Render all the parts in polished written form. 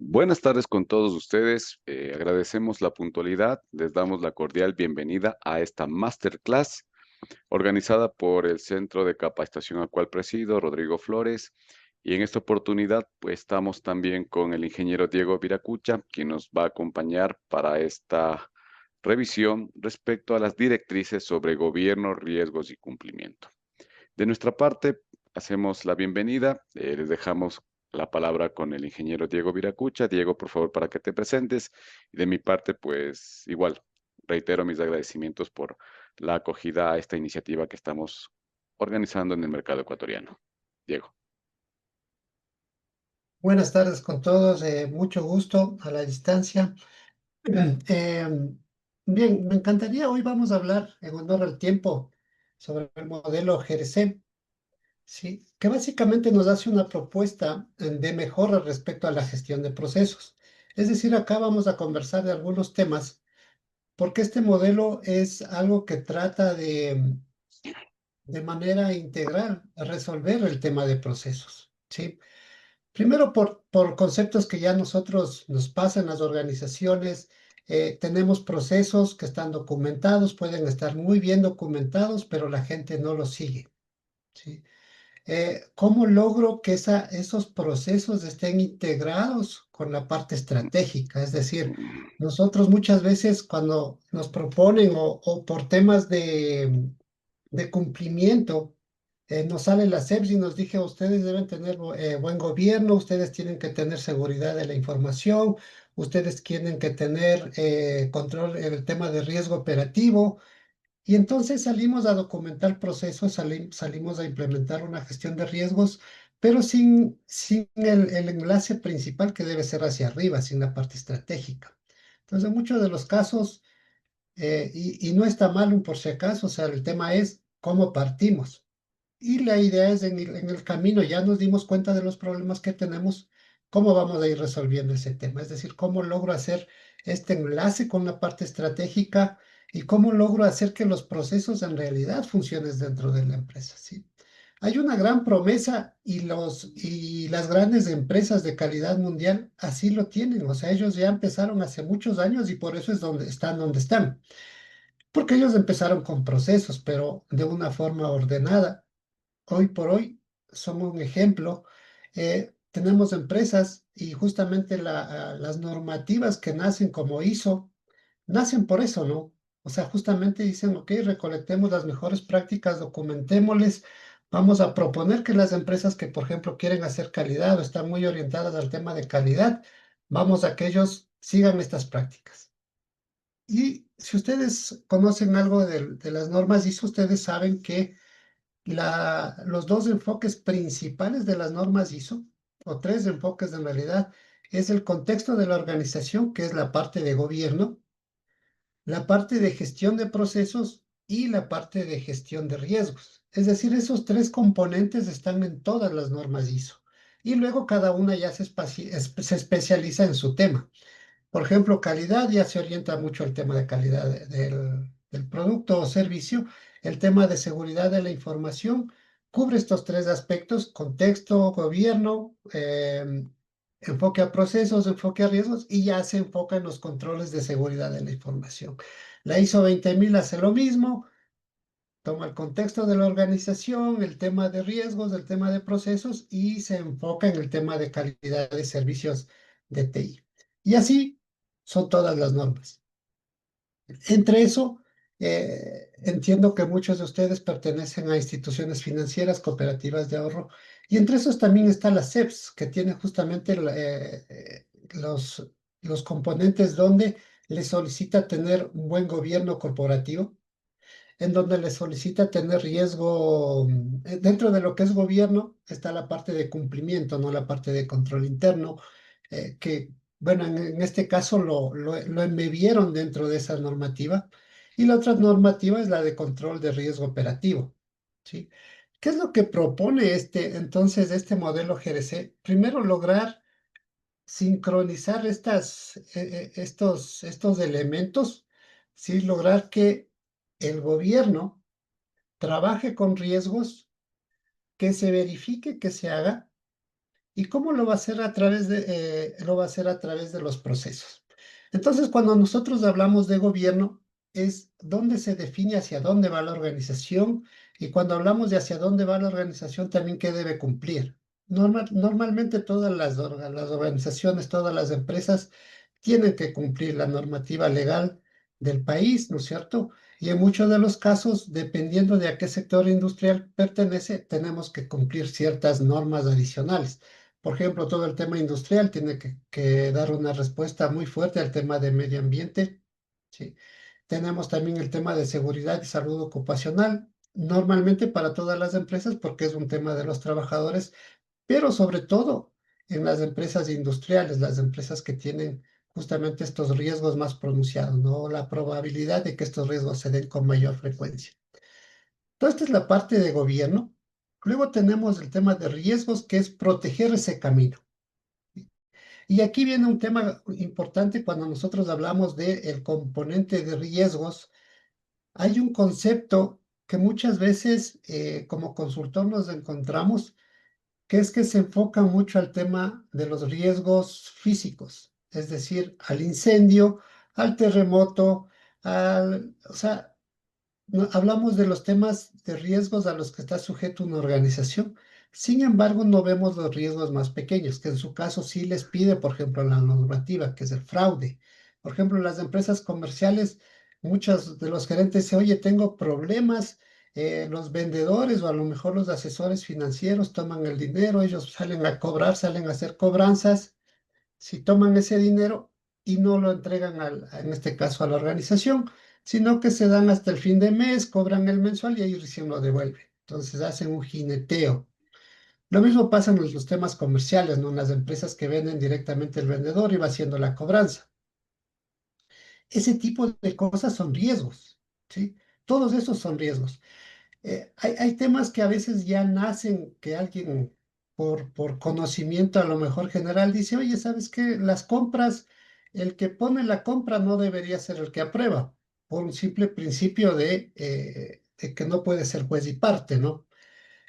Buenas tardes con todos ustedes. Agradecemos la puntualidad. Les damos la cordial bienvenida a esta masterclass organizada por el Centro de Capacitación al cual presido, Rodrigo Flores. Y en esta oportunidad, pues estamos también con el ingeniero Diego Viracucha, quien nos va a acompañar para esta revisión respecto a las directrices sobre gobierno, riesgos y cumplimiento. De nuestra parte, hacemos la bienvenida. Les dejamos la palabra con el ingeniero Diego Viracucha. Diego, por favor, para que te presentes. Y de mi parte, pues igual, reitero mis agradecimientos por la acogida a esta iniciativa que estamos organizando en el mercado ecuatoriano. Diego. Buenas tardes con todos, mucho gusto a la distancia. Eh, Bien, me encantaría, hoy vamos a hablar en honor al tiempo sobre el modelo GRC, ¿sí? Que básicamente nos hace una propuesta de mejora respecto a la gestión de procesos. Es decir, acá vamos a conversar de algunos temas, porque este modelo es algo que trata de manera integral resolver el tema de procesos, ¿sí? Primero, por conceptos que ya nosotros nos pasan las organizaciones, tenemos procesos que están documentados, pueden estar muy bien documentados, pero la gente no los sigue, ¿sí? ¿Cómo logro que esos procesos estén integrados con la parte estratégica? Es decir, nosotros muchas veces cuando nos proponen o por temas de cumplimiento, nos sale la CEPS y nos dije, ustedes deben tener buen gobierno, ustedes tienen que tener seguridad de la información, ustedes tienen que tener control en el tema de riesgo operativo. Y entonces salimos a documentar procesos, salimos a implementar una gestión de riesgos, pero sin el enlace principal que debe ser hacia arriba, sin la parte estratégica. Entonces, en muchos de los casos, y no está mal un por si acaso, o sea, el tema es cómo partimos. Y la idea es en el camino, ya nos dimos cuenta de los problemas que tenemos, cómo vamos a ir resolviendo ese tema. Es decir, cómo logro hacer este enlace con la parte estratégica y cómo logro hacer que los procesos en realidad funcionen dentro de la empresa, ¿sí? Hay una gran promesa y las grandes empresas de calidad mundial así lo tienen. O sea, ellos ya empezaron hace muchos años y por eso es donde están. Porque ellos empezaron con procesos, pero de una forma ordenada. Hoy por hoy somos un ejemplo. Tenemos empresas y justamente las normativas que nacen como ISO, nacen por eso, ¿no? O sea, justamente dicen, ok, recolectemos las mejores prácticas, documentémosles, vamos a proponer que las empresas que, por ejemplo, quieren hacer calidad o están muy orientadas al tema de calidad, vamos a que ellos sigan estas prácticas. Y si ustedes conocen algo de las normas ISO, ustedes saben que los dos enfoques principales de las normas ISO, o tres enfoques en realidad, es el contexto de la organización, que es la parte de gobierno, la parte de gestión de procesos y la parte de gestión de riesgos. Es decir, esos tres componentes están en todas las normas ISO. Y luego cada una ya se especializa en su tema. Por ejemplo, calidad ya se orienta mucho al tema de calidad del producto o servicio. El tema de seguridad de la información cubre estos tres aspectos: contexto, gobierno, enfoque a procesos, enfoque a riesgos, y ya se enfoca en los controles de seguridad de la información. La ISO 20000 hace lo mismo, toma el contexto de la organización, el tema de riesgos, el tema de procesos, y se enfoca en el tema de calidad de servicios de TI. Y así son todas las normas. Entre eso, entiendo que muchos de ustedes pertenecen a instituciones financieras, cooperativas de ahorro, y entre esos también está la CEPS, que tiene justamente los componentes donde le solicita tener un buen gobierno corporativo, en donde le solicita tener riesgo. Dentro de lo que es gobierno está la parte de cumplimiento, no la parte de control interno, que, bueno, en este caso lo embebieron dentro de esa normativa. Y la otra normativa es la de control de riesgo operativo, ¿sí? ¿Qué es lo que propone este modelo GRC? Primero, lograr sincronizar estos elementos, ¿sí? Lograr que el gobierno trabaje con riesgos, que se verifique que se haga, ¿Y cómo lo va a hacer a través lo va a hacer a través de los procesos? Entonces, cuando nosotros hablamos de gobierno, es dónde se define hacia dónde va la organización y cuando hablamos de hacia dónde va la organización, también qué debe cumplir. Normalmente todas las organizaciones, todas las empresas tienen que cumplir la normativa legal del país, ¿no es cierto? Y en muchos de los casos, dependiendo de a qué sector industrial pertenece, tenemos que cumplir ciertas normas adicionales. Por ejemplo, todo el tema industrial tiene que dar una respuesta muy fuerte al tema de medio ambiente, ¿sí? Tenemos también el tema de seguridad y salud ocupacional, normalmente para todas las empresas porque es un tema de los trabajadores, pero sobre todo en las empresas industriales, las empresas que tienen justamente estos riesgos más pronunciados, ¿no? La probabilidad de que estos riesgos se den con mayor frecuencia. Toda esta es la parte de gobierno. Luego tenemos el tema de riesgos, que es proteger ese camino. Y aquí viene un tema importante cuando nosotros hablamos del componente de riesgos. Hay un concepto que muchas veces como consultor nos encontramos, que es que se enfoca mucho al tema de los riesgos físicos, es decir, al incendio, al terremoto, o sea, hablamos de los temas de riesgos a los que está sujeto una organización. Sin embargo, no vemos los riesgos más pequeños, que en su caso sí les pide, por ejemplo, la normativa, que es el fraude. Por ejemplo, en las empresas comerciales, muchos de los gerentes dicen, oye, tengo problemas, los vendedores o a lo mejor los asesores financieros toman el dinero, ellos salen a cobrar, salen a hacer cobranzas, si toman ese dinero y no lo entregan, en este caso, a la organización, sino que se dan hasta el fin de mes, cobran el mensual y ahí recién lo devuelven. Entonces hacen un jineteo. Lo mismo pasa en los temas comerciales, ¿no? En las empresas que venden directamente el vendedor y va haciendo la cobranza. Ese tipo de cosas son riesgos, ¿sí? Todos esos son riesgos. Hay temas que a veces ya nacen que alguien por conocimiento a lo mejor general dice, oye, ¿sabes qué? Las compras, el que pone la compra no debería ser el que aprueba, por un simple principio de que no puede ser juez y parte, ¿no?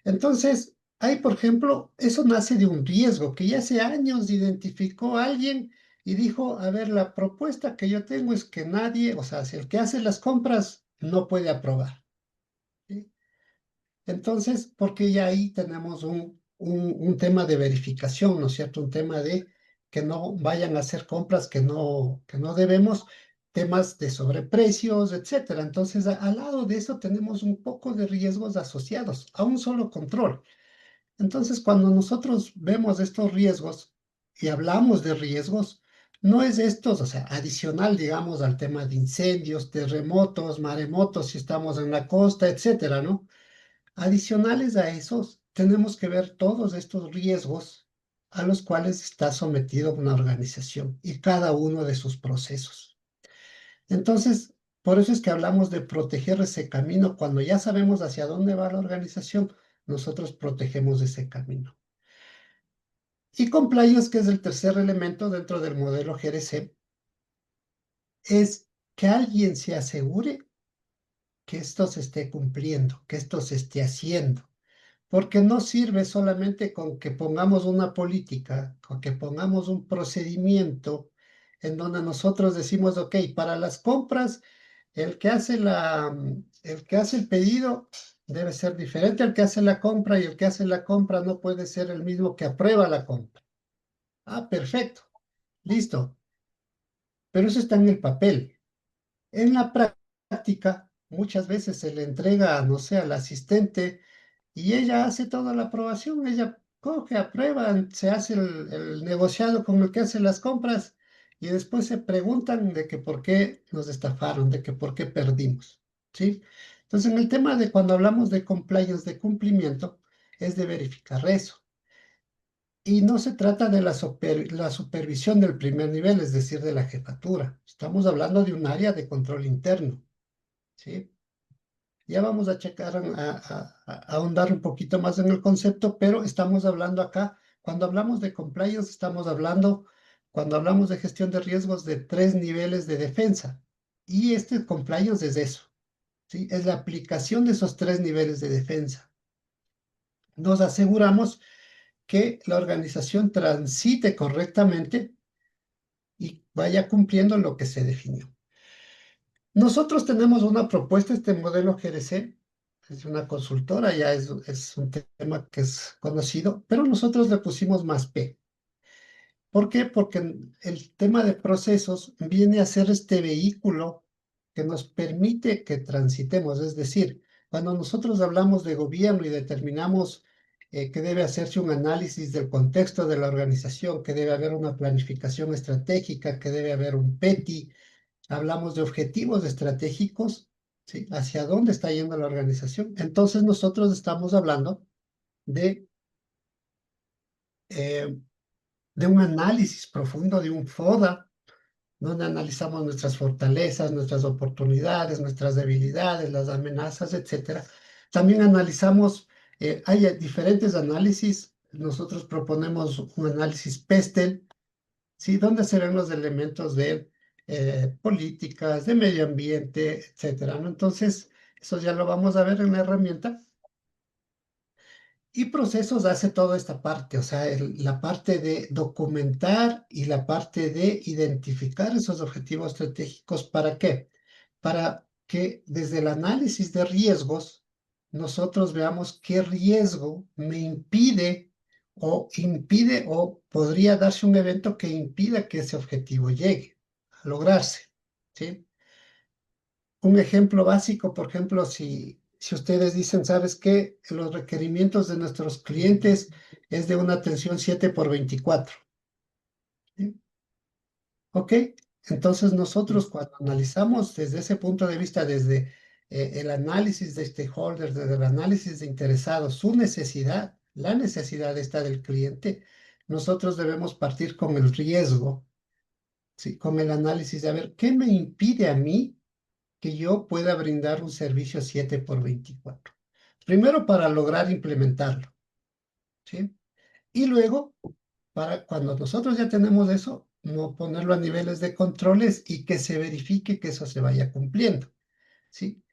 Entonces, hay, por ejemplo, eso nace de un riesgo que ya hace años identificó alguien y dijo, a ver, la propuesta que yo tengo es que nadie, o sea, si el que hace las compras no puede aprobar. ¿Sí? Entonces, porque ya ahí tenemos un tema de verificación, ¿no es cierto? Un tema de que no vayan a hacer compras que no debemos, temas de sobreprecios, etcétera. Entonces, al lado de eso tenemos un poco de riesgos asociados a un solo control. Entonces, cuando nosotros vemos estos riesgos y hablamos de riesgos, no es estos, o sea, adicional, digamos, al tema de incendios, terremotos, maremotos, si estamos en la costa, etcétera, ¿no? Adicionales a esos, tenemos que ver todos estos riesgos a los cuales está sometido una organización y cada uno de sus procesos. Entonces, por eso es que hablamos de proteger ese camino. Cuando ya sabemos hacia dónde va la organización, nosotros protegemos ese camino. Y compliance, que es el tercer elemento dentro del modelo GRC, es que alguien se asegure que esto se esté cumpliendo, que esto se esté haciendo. Porque no sirve solamente con que pongamos una política, con que pongamos un procedimiento en donde nosotros decimos, ok, para las compras, el que hace el pedido debe ser diferente al que hace la compra y el que hace la compra no puede ser el mismo que aprueba la compra. Ah, perfecto, listo. Pero eso está en el papel. En la práctica, muchas veces se le entrega, no sé, al asistente y ella hace toda la aprobación, ella coge, aprueba, se hace el negociado con el que hace las compras y después se preguntan de que por qué nos estafaron, de que por qué perdimos, ¿sí? Entonces, en el tema de cuando hablamos de compliance, de cumplimiento, es de verificar eso. Y no se trata de la supervisión del primer nivel, es decir, de la jefatura. Estamos hablando de un área de control interno, ¿sí? Ya vamos a checar, a ahondar un poquito más en el concepto, pero estamos hablando acá, cuando hablamos de compliance, estamos hablando, cuando hablamos de gestión de riesgos, de tres niveles de defensa. Y este compliance es eso, ¿sí? Es la aplicación de esos tres niveles de defensa. Nos aseguramos que la organización transite correctamente y vaya cumpliendo lo que se definió. Nosotros tenemos una propuesta, este modelo GRC, es una consultora, ya es un tema que es conocido, pero nosotros le pusimos más P. ¿Por qué? Porque el tema de procesos viene a ser este vehículo que nos permite que transitemos. Es decir, cuando nosotros hablamos de gobierno y determinamos que debe hacerse un análisis del contexto de la organización, que debe haber una planificación estratégica, que debe haber un PETI, hablamos de objetivos estratégicos, ¿sí? Hacia dónde está yendo la organización. Entonces nosotros estamos hablando de eh, de un análisis profundo, de un FODA, donde analizamos nuestras fortalezas, nuestras oportunidades, nuestras debilidades, las amenazas, etcétera. También analizamos, hay diferentes análisis. Nosotros proponemos un análisis PESTEL, ¿sí? Donde se ven los elementos de políticas, de medio ambiente, etcétera, ¿no? Entonces, eso ya lo vamos a ver en la herramienta. Y procesos hace toda esta parte, o sea, la parte de documentar y la parte de identificar esos objetivos estratégicos. ¿Para qué? Para que desde el análisis de riesgos nosotros veamos qué riesgo me impide o podría darse un evento que impida que ese objetivo llegue a lograrse, ¿sí? Un ejemplo básico, por ejemplo, si ustedes dicen, ¿sabes qué? Los requerimientos de nuestros clientes es de una atención 7 por 24. ¿Sí? ¿Ok? Entonces nosotros cuando analizamos desde ese punto de vista, desde el análisis de stakeholders, desde el análisis de interesados, su necesidad, la necesidad esta del cliente, nosotros debemos partir con el riesgo, ¿sí? Con el análisis de a ver, ¿qué me impide a mí que yo pueda brindar un servicio 7 por 24? Primero para lograr implementarlo, ¿sí? Y luego, para cuando nosotros ya tenemos eso, no ponerlo a niveles de controles y que se verifique que eso se vaya cumpliendo, ¿sí?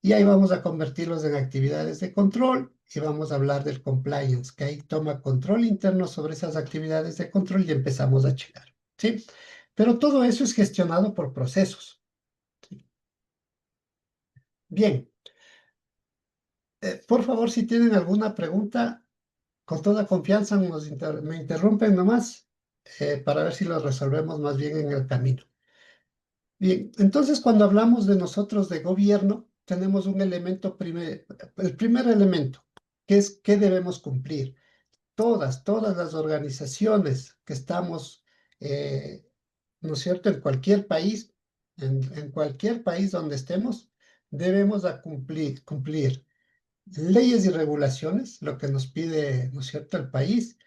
Y ahí vamos a convertirlos en actividades de control y vamos a hablar del compliance, que ahí toma control interno sobre esas actividades de control y empezamos a checar, ¿sí? Pero todo eso es gestionado por procesos. ¿Sí? Bien, por favor, si tienen alguna pregunta, con toda confianza me interrumpen nomás para ver si lo resolvemos más bien en el camino. Bien, entonces cuando hablamos de nosotros de gobierno, tenemos un elemento, el primer elemento, que es qué debemos cumplir. Todas las organizaciones que estamos, ¿no es cierto?, en cualquier país, en cualquier país donde estemos, debemos cumplir leyes y regulaciones, lo que nos pide, ¿no es cierto?, el país,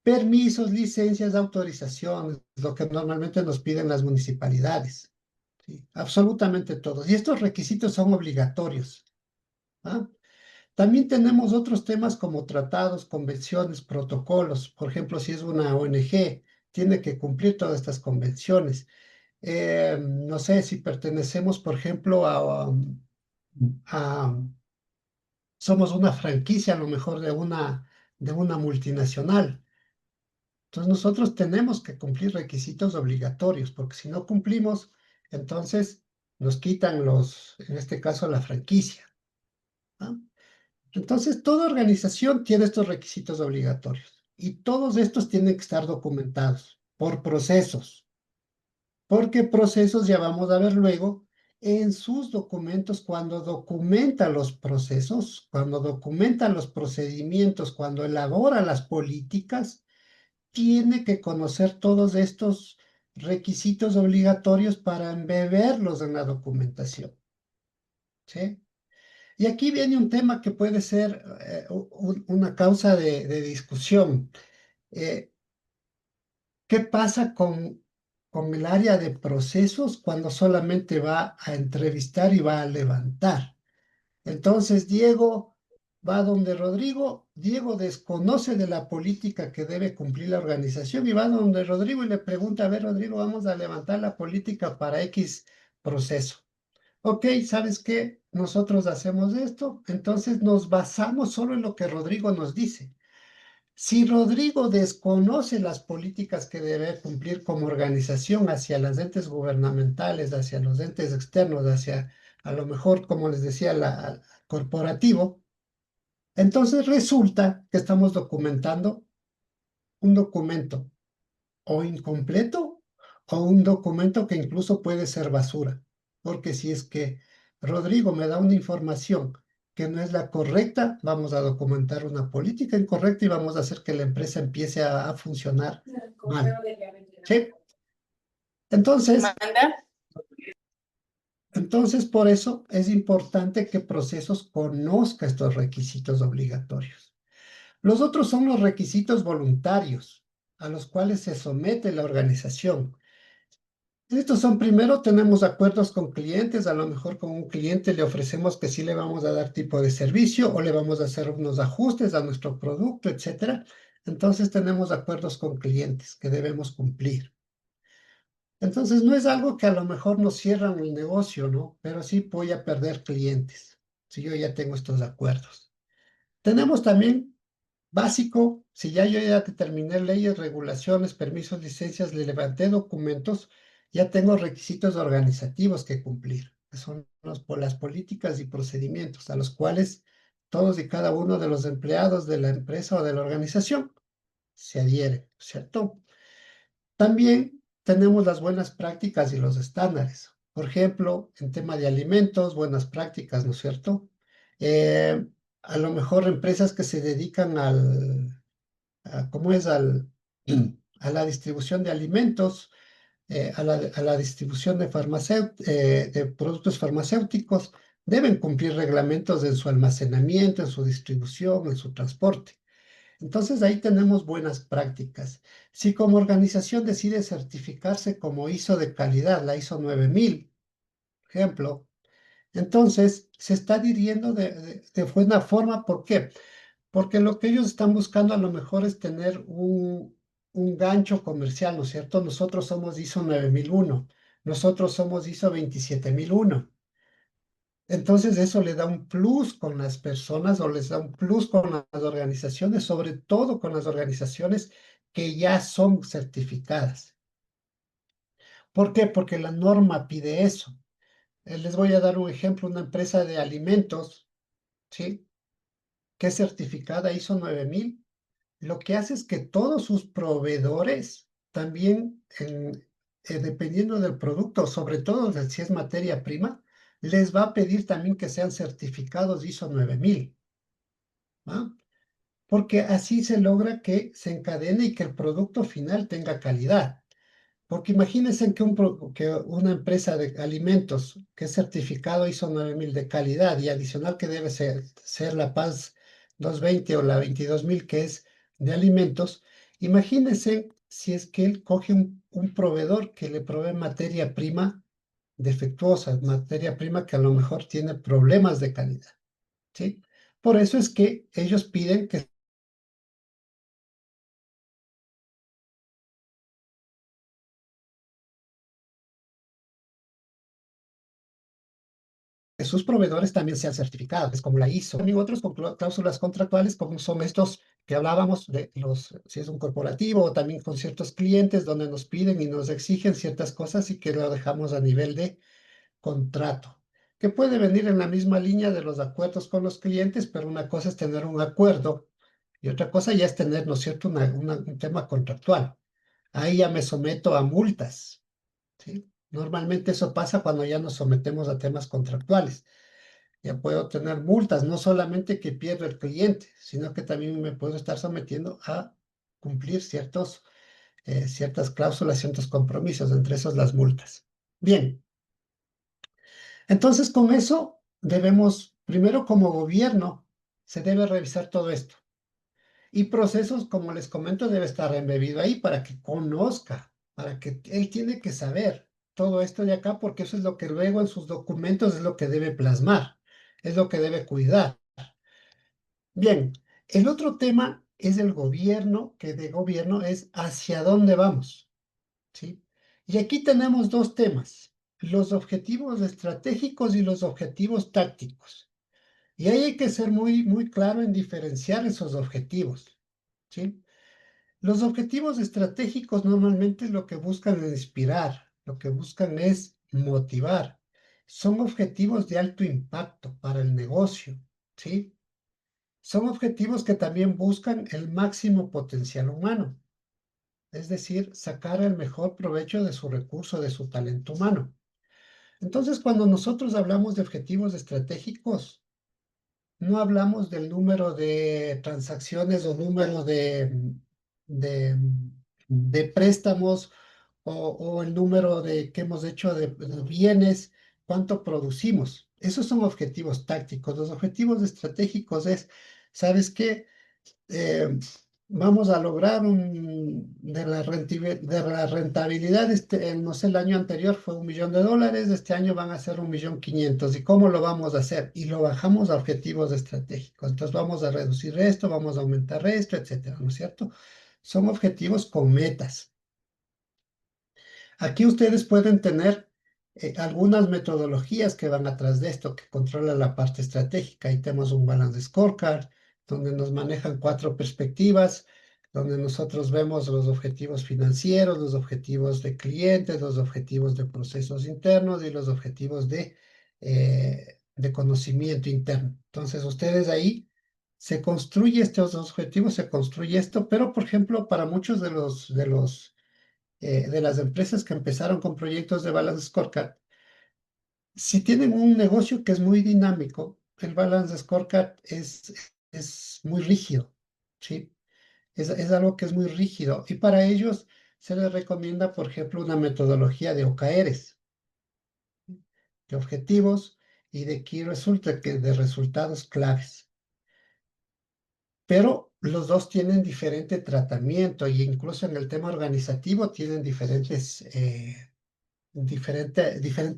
permisos, licencias, autorizaciones, lo que normalmente nos piden las municipalidades, ¿sí? Absolutamente todos. Y estos requisitos son obligatorios. ¿Ah? También tenemos otros temas como tratados, convenciones, protocolos. Por ejemplo, si es una ONG, tiene que cumplir todas estas convenciones. No sé si pertenecemos, por ejemplo, a somos una franquicia a lo mejor de una multinacional. Entonces nosotros tenemos que cumplir requisitos obligatorios, porque si no cumplimos, entonces nos quitan en este caso, la franquicia. ¿No? Entonces, toda organización tiene estos requisitos obligatorios y todos estos tienen que estar documentados por procesos, porque procesos ya vamos a ver luego en sus documentos, cuando documenta los procesos, cuando documenta los procedimientos, cuando elabora las políticas, tiene que conocer todos estos requisitos obligatorios para embeberlos en la documentación, ¿sí? Y aquí viene un tema que puede ser una causa de discusión. Eh, ¿Qué pasa con el área de procesos cuando solamente va a entrevistar y va a levantar? Entonces, Diego va donde Rodrigo, Diego desconoce de la política que debe cumplir la organización y va donde Rodrigo y le pregunta, a ver, Rodrigo, vamos a levantar la política para X proceso. Ok, ¿sabes qué? Nosotros hacemos esto, entonces nos basamos solo en lo que Rodrigo nos dice. Si Rodrigo desconoce las políticas que debe cumplir como organización hacia los entes gubernamentales, hacia los entes externos, hacia a lo mejor, como les decía, la corporativo, entonces resulta que estamos documentando un documento o incompleto o un documento que incluso puede ser basura. Porque si es que Rodrigo me da una información que no es la correcta, vamos a documentar una política incorrecta y vamos a hacer que la empresa empiece a funcionar mal. ¿Sí? Entonces, ¿Manda? entonces, por eso es importante que Procesos conozca estos requisitos obligatorios. Los otros son los requisitos voluntarios a los cuales se somete la organización. Estos son, primero tenemos acuerdos con clientes, a lo mejor con un cliente le ofrecemos que sí le vamos a dar tipo de servicio o le vamos a hacer unos ajustes a nuestro producto, etcétera. Entonces tenemos acuerdos con clientes que debemos cumplir. Entonces no es algo que a lo mejor nos cierran el negocio, ¿no? Pero sí voy a perder clientes si yo ya tengo estos acuerdos. Tenemos también básico, si ya yo ya determiné leyes, regulaciones, permisos, licencias, le levanté documentos, ya tengo requisitos organizativos que cumplir, que son las políticas y procedimientos a los cuales todos y cada uno de los empleados de la empresa o de la organización se adhieren, ¿cierto? También tenemos las buenas prácticas y los estándares. Por ejemplo, en tema de alimentos, buenas prácticas, ¿no es cierto? Eh, a lo mejor empresas que se dedican ¿cómo es? A la distribución de alimentos, a la distribución de productos farmacéuticos, deben cumplir reglamentos en su almacenamiento, en su distribución, en su transporte. Entonces ahí tenemos buenas prácticas. Si como organización decide certificarse como ISO de calidad, la ISO 9000, ejemplo, entonces se está dirigiendo de buena forma. ¿Por qué? Porque lo que ellos están buscando a lo mejor es tener un gancho comercial, ¿no es cierto? Nosotros somos ISO 9001, nosotros somos ISO 27001. Entonces eso le da un plus con las personas o les da un plus con las organizaciones, sobre todo con las organizaciones que ya son certificadas. ¿Por qué? Porque la norma pide eso. Les voy a dar un ejemplo, una empresa de alimentos, ¿sí? Que es certificada ISO 9000, lo que hace es que todos sus proveedores también, dependiendo del producto, sobre todo si es materia prima, les va a pedir también que sean certificados ISO 9000, ¿ah? Porque así se logra que se encadene y que el producto final tenga calidad. Porque imagínense que una empresa de alimentos que es certificado ISO 9000 de calidad y adicional que debe ser la PAS 220 o la 22000 que es de alimentos, imagínense si es que él coge un proveedor que le provee materia prima defectuosa, materia prima que a lo mejor tiene problemas de calidad, ¿sí? Por eso es que ellos piden que sus proveedores también sean certificados, es como la ISO. También otros con cláusulas contractuales, como son estos que hablábamos de si es un corporativo o también con ciertos clientes donde nos piden y nos exigen ciertas cosas y que lo dejamos a nivel de contrato, que puede venir en la misma línea de los acuerdos con los clientes, pero una cosa es tener un acuerdo y otra cosa ya es tener, ¿no es cierto?, un tema contractual. Ahí ya me someto a multas, ¿sí? Normalmente eso pasa cuando ya nos sometemos a temas contractuales. Ya puedo tener multas, no solamente que pierda el cliente, sino que también me puedo estar sometiendo a cumplir ciertas cláusulas, ciertos compromisos, entre esos las multas. Bien, entonces con eso debemos, primero como gobierno, se debe revisar todo esto. Y procesos, como les comento, debe estar embebido ahí para que conozca, para que él tiene que saber todo esto de acá, porque eso es lo que luego en sus documentos es lo que debe plasmar, es lo que debe cuidar. Bien, el otro tema es el gobierno, que de gobierno es hacia dónde vamos, ¿sí? Y aquí tenemos dos temas, los objetivos estratégicos y los objetivos tácticos. Y ahí hay que ser muy, muy claro en diferenciar esos objetivos. ¿sí? Los objetivos estratégicos normalmente lo que buscan es inspirar, lo que buscan es motivar. Son objetivos de alto impacto para el negocio, ¿sí? Son objetivos que también buscan el máximo potencial humano, es decir, sacar el mejor provecho de su recurso, de su talento humano. Entonces, cuando nosotros hablamos de objetivos estratégicos, no hablamos del número de transacciones o número de, de préstamos o el número de que hemos hecho de bienes, cuánto producimos. Esos son objetivos tácticos. Los objetivos estratégicos es, ¿sabes qué? eh, Vamos a lograr de la rentabilidad, no sé, el año anterior fue $1.000.000, este año van a ser 1.500.000. ¿Y cómo lo vamos a hacer? Y lo bajamos a objetivos estratégicos. Entonces vamos a reducir esto, vamos a aumentar esto, etcétera, ¿no es cierto? Son objetivos con metas. Aquí ustedes pueden tener algunas metodologías que van atrás de esto, que controlan la parte estratégica. Ahí tenemos un balance scorecard, donde nos manejan cuatro perspectivas, donde nosotros vemos los objetivos financieros, los objetivos de clientes, los objetivos de procesos internos y los objetivos de conocimiento interno. Entonces, ustedes ahí se construye estos objetivos, se construye esto, pero por ejemplo, para muchos de las empresas que empezaron con proyectos de Balance Scorecard, si tienen un negocio que es muy dinámico, el Balance Scorecard es muy rígido, ¿sí? Es algo que es muy rígido y para ellos se les recomienda, por ejemplo, una metodología de OKRs, de objetivos y de Key Result, que de resultados claves. Pero los dos tienen diferente tratamiento e incluso en el tema organizativo tienen diferente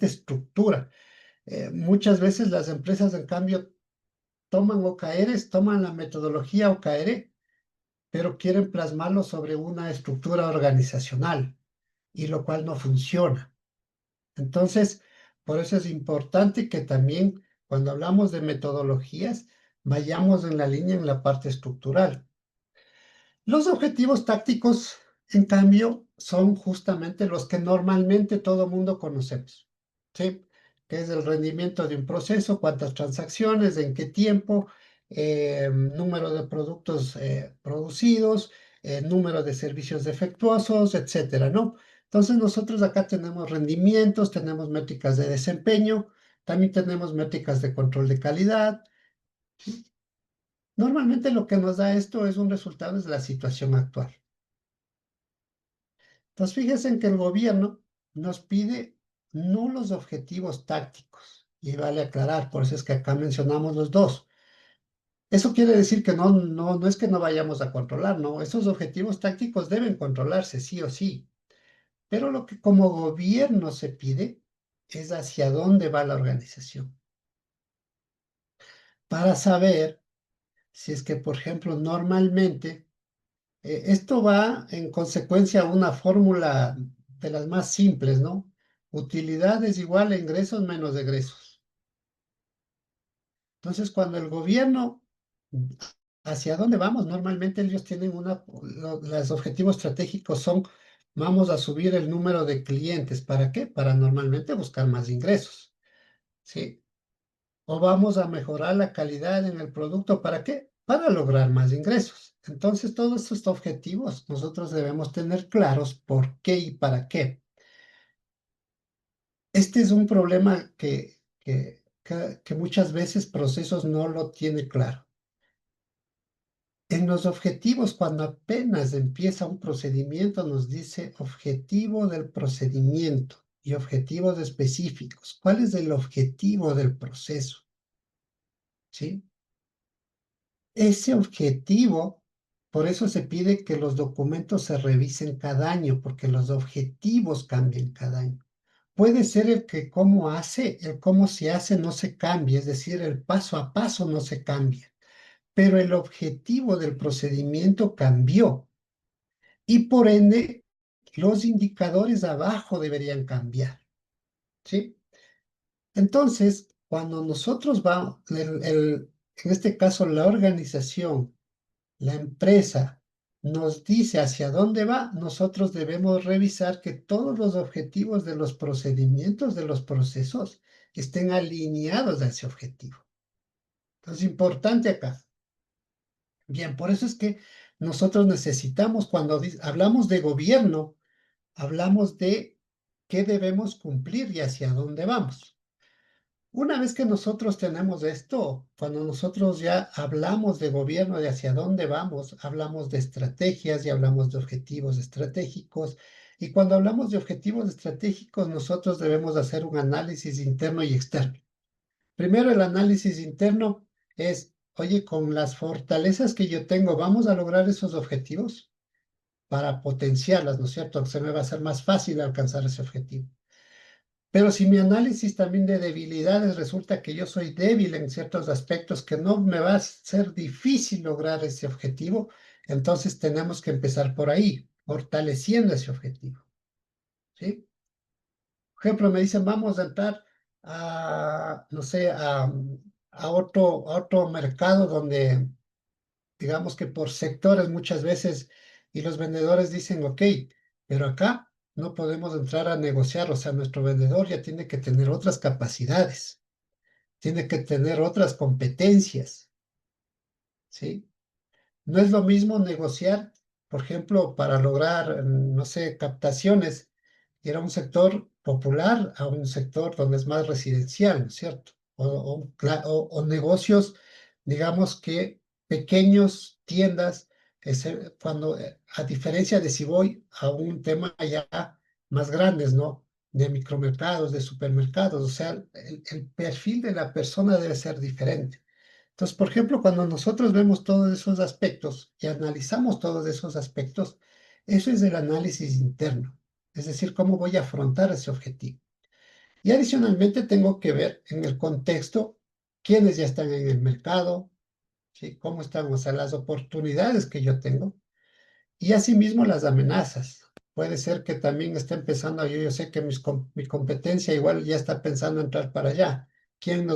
estructura. Muchas veces las empresas, en cambio, toman OKRs, toman la metodología OKR, pero quieren plasmarlo sobre una estructura organizacional, y lo cual no funciona. Entonces, por eso es importante que también cuando hablamos de metodologías, vayamos en la línea en la parte estructural. Los objetivos tácticos, en cambio, son justamente los que normalmente todo mundo conocemos, ¿sí? Que es el rendimiento de un proceso, cuántas transacciones, en qué tiempo, número de productos producidos, número de servicios defectuosos, etcétera, ¿no? Entonces nosotros acá tenemos rendimientos, tenemos métricas de desempeño, también tenemos métricas de control de calidad. Normalmente lo que nos da esto es un resultado de la situación actual. Entonces, fíjense en que el gobierno nos pide no los objetivos tácticos, y vale aclarar, por eso es que acá mencionamos los dos. Eso quiere decir que no es que no vayamos a controlar, no, esos objetivos tácticos deben controlarse, sí o sí, pero lo que como gobierno se pide es hacia dónde va la organización, para saber si es que, por ejemplo, normalmente, esto va en consecuencia a una fórmula de las más simples, ¿no? Utilidad es igual a ingresos menos egresos. Entonces, cuando el gobierno, ¿hacia dónde vamos? Normalmente ellos tienen los objetivos estratégicos son, vamos a subir el número de clientes. ¿Para qué? Para normalmente buscar más ingresos, ¿sí? O vamos a mejorar la calidad en el producto. ¿Para qué? Para lograr más ingresos. Entonces, todos estos objetivos nosotros debemos tener claros por qué y para qué. Este es un problema que muchas veces procesos no lo tiene claro. En los objetivos, cuando apenas empieza un procedimiento, nos dice objetivo del procedimiento y objetivos específicos. ¿Cuál es el objetivo del proceso? ¿Sí? Ese objetivo, por eso se pide que los documentos se revisen cada año, porque los objetivos cambian cada año. Puede ser el que el cómo se hace no se cambie, es decir, el paso a paso no se cambia, pero el objetivo del procedimiento cambió y por ende los indicadores abajo deberían cambiar, ¿sí? Entonces, cuando nosotros vamos, en este caso la organización, la empresa, nos dice hacia dónde va, nosotros debemos revisar que todos los objetivos de los procedimientos, de los procesos, estén alineados a ese objetivo. Entonces, importante acá. Bien, por eso es que nosotros necesitamos, cuando hablamos de gobierno, hablamos de qué debemos cumplir y hacia dónde vamos. Una vez que nosotros tenemos esto, cuando nosotros ya hablamos de gobierno, de hacia dónde vamos, hablamos de estrategias y hablamos de objetivos estratégicos. Y cuando hablamos de objetivos estratégicos, nosotros debemos hacer un análisis interno y externo. Primero, el análisis interno es, oye, con las fortalezas que yo tengo, ¿vamos a lograr esos objetivos? Para potenciarlas, ¿no es cierto? Se me va a hacer más fácil alcanzar ese objetivo. Pero si mi análisis también de debilidades resulta que yo soy débil en ciertos aspectos, que no me va a ser difícil lograr ese objetivo, entonces tenemos que empezar por ahí, fortaleciendo ese objetivo, ¿sí? Por ejemplo, me dicen, vamos a entrar a, no sé, a otro mercado donde, digamos que por sectores muchas veces, y los vendedores dicen, ok, pero acá no podemos entrar a negociar, o sea, nuestro vendedor ya tiene que tener otras capacidades, tiene que tener otras competencias, ¿sí? No es lo mismo negociar, por ejemplo, para lograr, no sé, captaciones, ir a un sector popular a un sector donde es más residencial, ¿no es cierto? O negocios, digamos que pequeños, tiendas, cuando, a diferencia de si voy a un tema ya más grandes, ¿no? De micromercados, de supermercados, o sea, el perfil de la persona debe ser diferente. Entonces, por ejemplo, cuando nosotros vemos todos esos aspectos y analizamos todos esos aspectos, eso es el análisis interno, es decir, cómo voy a afrontar ese objetivo. Y adicionalmente tengo que ver en el contexto quiénes ya están en el mercado, ¿sí? Cómo están, o sea, las oportunidades que yo tengo y asimismo las amenazas. Puede ser que también esté empezando, yo sé que mi competencia igual ya está pensando entrar para allá. ¿Quién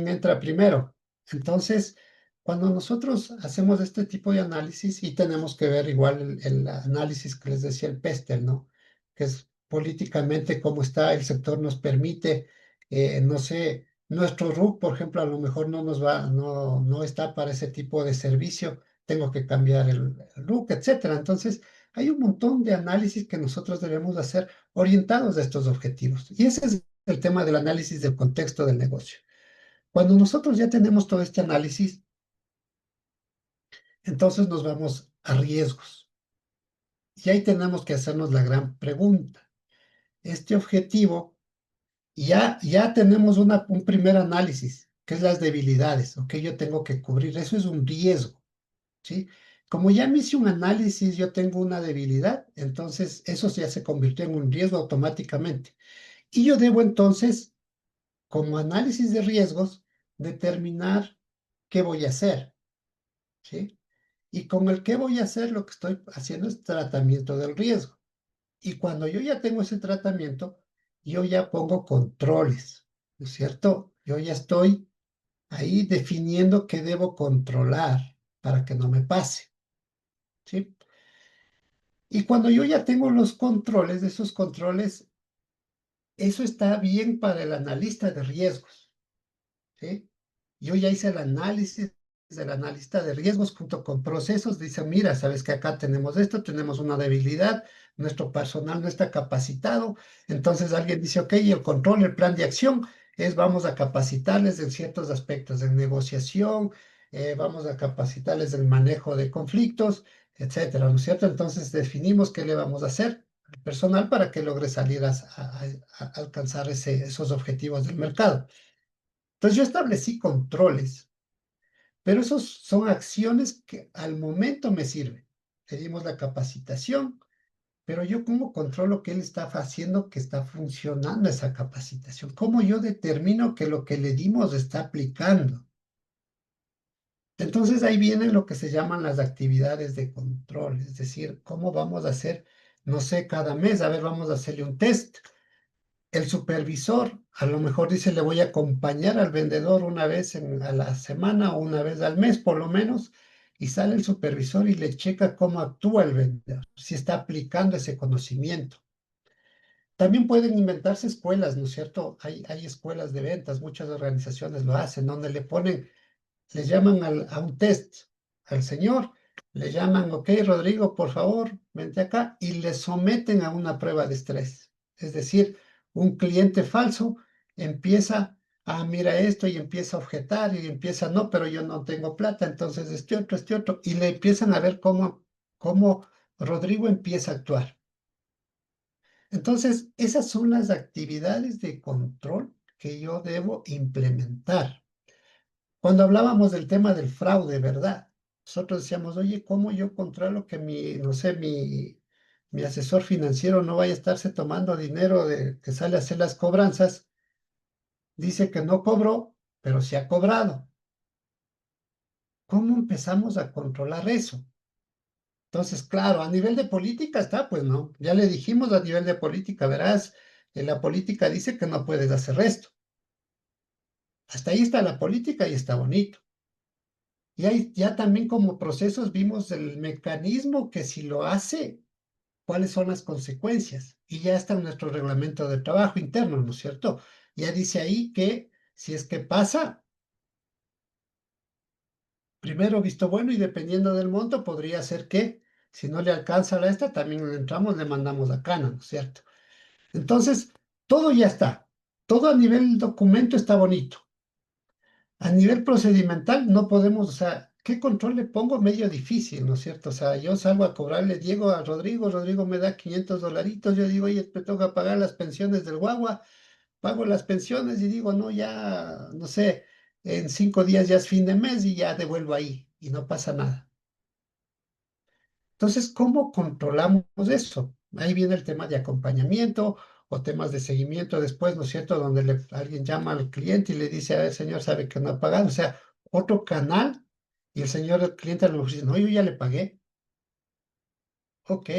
entra primero? Entonces, cuando nosotros hacemos este tipo de análisis y tenemos que ver igual el análisis que les decía el Pestel, ¿no? Que es políticamente cómo está, el sector nos permite, no sé, nuestro RUC, por ejemplo, a lo mejor no está para ese tipo de servicio, tengo que cambiar el RUC, etcétera. Entonces, hay un montón de análisis que nosotros debemos hacer orientados a estos objetivos. Y ese es el tema del análisis del contexto del negocio. Cuando nosotros ya tenemos todo este análisis, entonces nos vamos a riesgos. Y ahí tenemos que hacernos la gran pregunta. Este objetivo, ya tenemos un primer análisis, que es las debilidades, ¿ok? Yo tengo que cubrir, eso es un riesgo, ¿sí? Como ya me hice un análisis, yo tengo una debilidad, entonces eso ya se convirtió en un riesgo automáticamente. Y yo debo entonces, como análisis de riesgos, determinar qué voy a hacer, ¿sí? Y con el que voy a hacer, lo que estoy haciendo es tratamiento del riesgo. Y cuando yo ya tengo ese tratamiento, yo ya pongo controles, ¿no es cierto? Yo ya estoy ahí definiendo qué debo controlar para que no me pase, ¿sí? Y cuando yo ya tengo los controles, de esos controles, eso está bien para el analista de riesgos, ¿sí? Yo ya hice el análisis del analista de riesgos junto con procesos. Dice, mira, sabes que acá tenemos esto, tenemos una debilidad, nuestro personal no está capacitado. Entonces alguien dice, ok, y el control, el plan de acción es vamos a capacitarles en ciertos aspectos de negociación, vamos a capacitarles en manejo de conflictos, etcétera, ¿no es cierto? Entonces definimos qué le vamos a hacer al personal para que logre salir a alcanzar esos objetivos del mercado. Entonces yo establecí controles, pero esos son acciones que al momento me sirven. Le dimos la capacitación, pero yo cómo controlo que él está haciendo, que está funcionando esa capacitación. ¿Cómo yo determino que lo que le dimos está aplicando? Entonces ahí viene lo que se llaman las actividades de control, es decir, cómo vamos a hacer, no sé, cada mes, a ver, vamos a hacerle un test. El supervisor a lo mejor dice, le voy a acompañar al vendedor una vez a la semana o una vez al mes por lo menos, y sale el supervisor y le checa cómo actúa el vendedor, si está aplicando ese conocimiento. También pueden inventarse escuelas, ¿no es cierto? Hay escuelas de ventas, muchas organizaciones lo hacen, donde le ponen, le llaman a un test al señor, le llaman, ok, Rodrigo, por favor, vente acá, y le someten a una prueba de estrés. Es decir, un cliente falso empieza a mira esto y empieza a objetar y empieza, no, pero yo no tengo plata, entonces este otro, y le empiezan a ver cómo Rodrigo empieza a actuar. Entonces, esas son las actividades de control que yo debo implementar. Cuando hablábamos del tema del fraude, ¿verdad? Nosotros decíamos, oye, ¿cómo yo controlo que no sé, mi asesor financiero no vaya a estarse tomando dinero de que sale a hacer las cobranzas? Dice que no cobró, pero sí ha cobrado. ¿Cómo empezamos a controlar eso? Entonces, claro, a nivel de política está, pues no, ya le dijimos a nivel de política, verás, la política dice que no puedes hacer esto. Hasta ahí está la política y está bonito. Y ahí ya también como procesos vimos el mecanismo que si lo hace, cuáles son las consecuencias. Y ya está en nuestro reglamento de trabajo interno, ¿no es cierto? Ya dice ahí que si es que pasa, primero visto bueno y dependiendo del monto, podría ser que si no le alcanza a la esta, también le entramos, le mandamos a cana, ¿no es cierto? Entonces, todo ya está. Todo a nivel documento está bonito. A nivel procedimental no podemos, o sea, ¿qué control le pongo? Medio difícil, ¿no es cierto? O sea, yo salgo a cobrarle, Diego a Rodrigo, Rodrigo me da 500 dolaritos, yo digo, oye, me toca pagar las pensiones del guagua, pago las pensiones y digo, no, ya, no sé, en 5 días ya es fin de mes y ya devuelvo ahí y no pasa nada. Entonces, ¿cómo controlamos eso? Ahí viene el tema de acompañamiento o temas de seguimiento después, ¿no es cierto? Donde alguien llama al cliente y le dice, a ver, señor, sabe que no ha pagado. O sea, otro canal y el señor, el cliente a lo mejor dice, no, yo ya le pagué. Ok,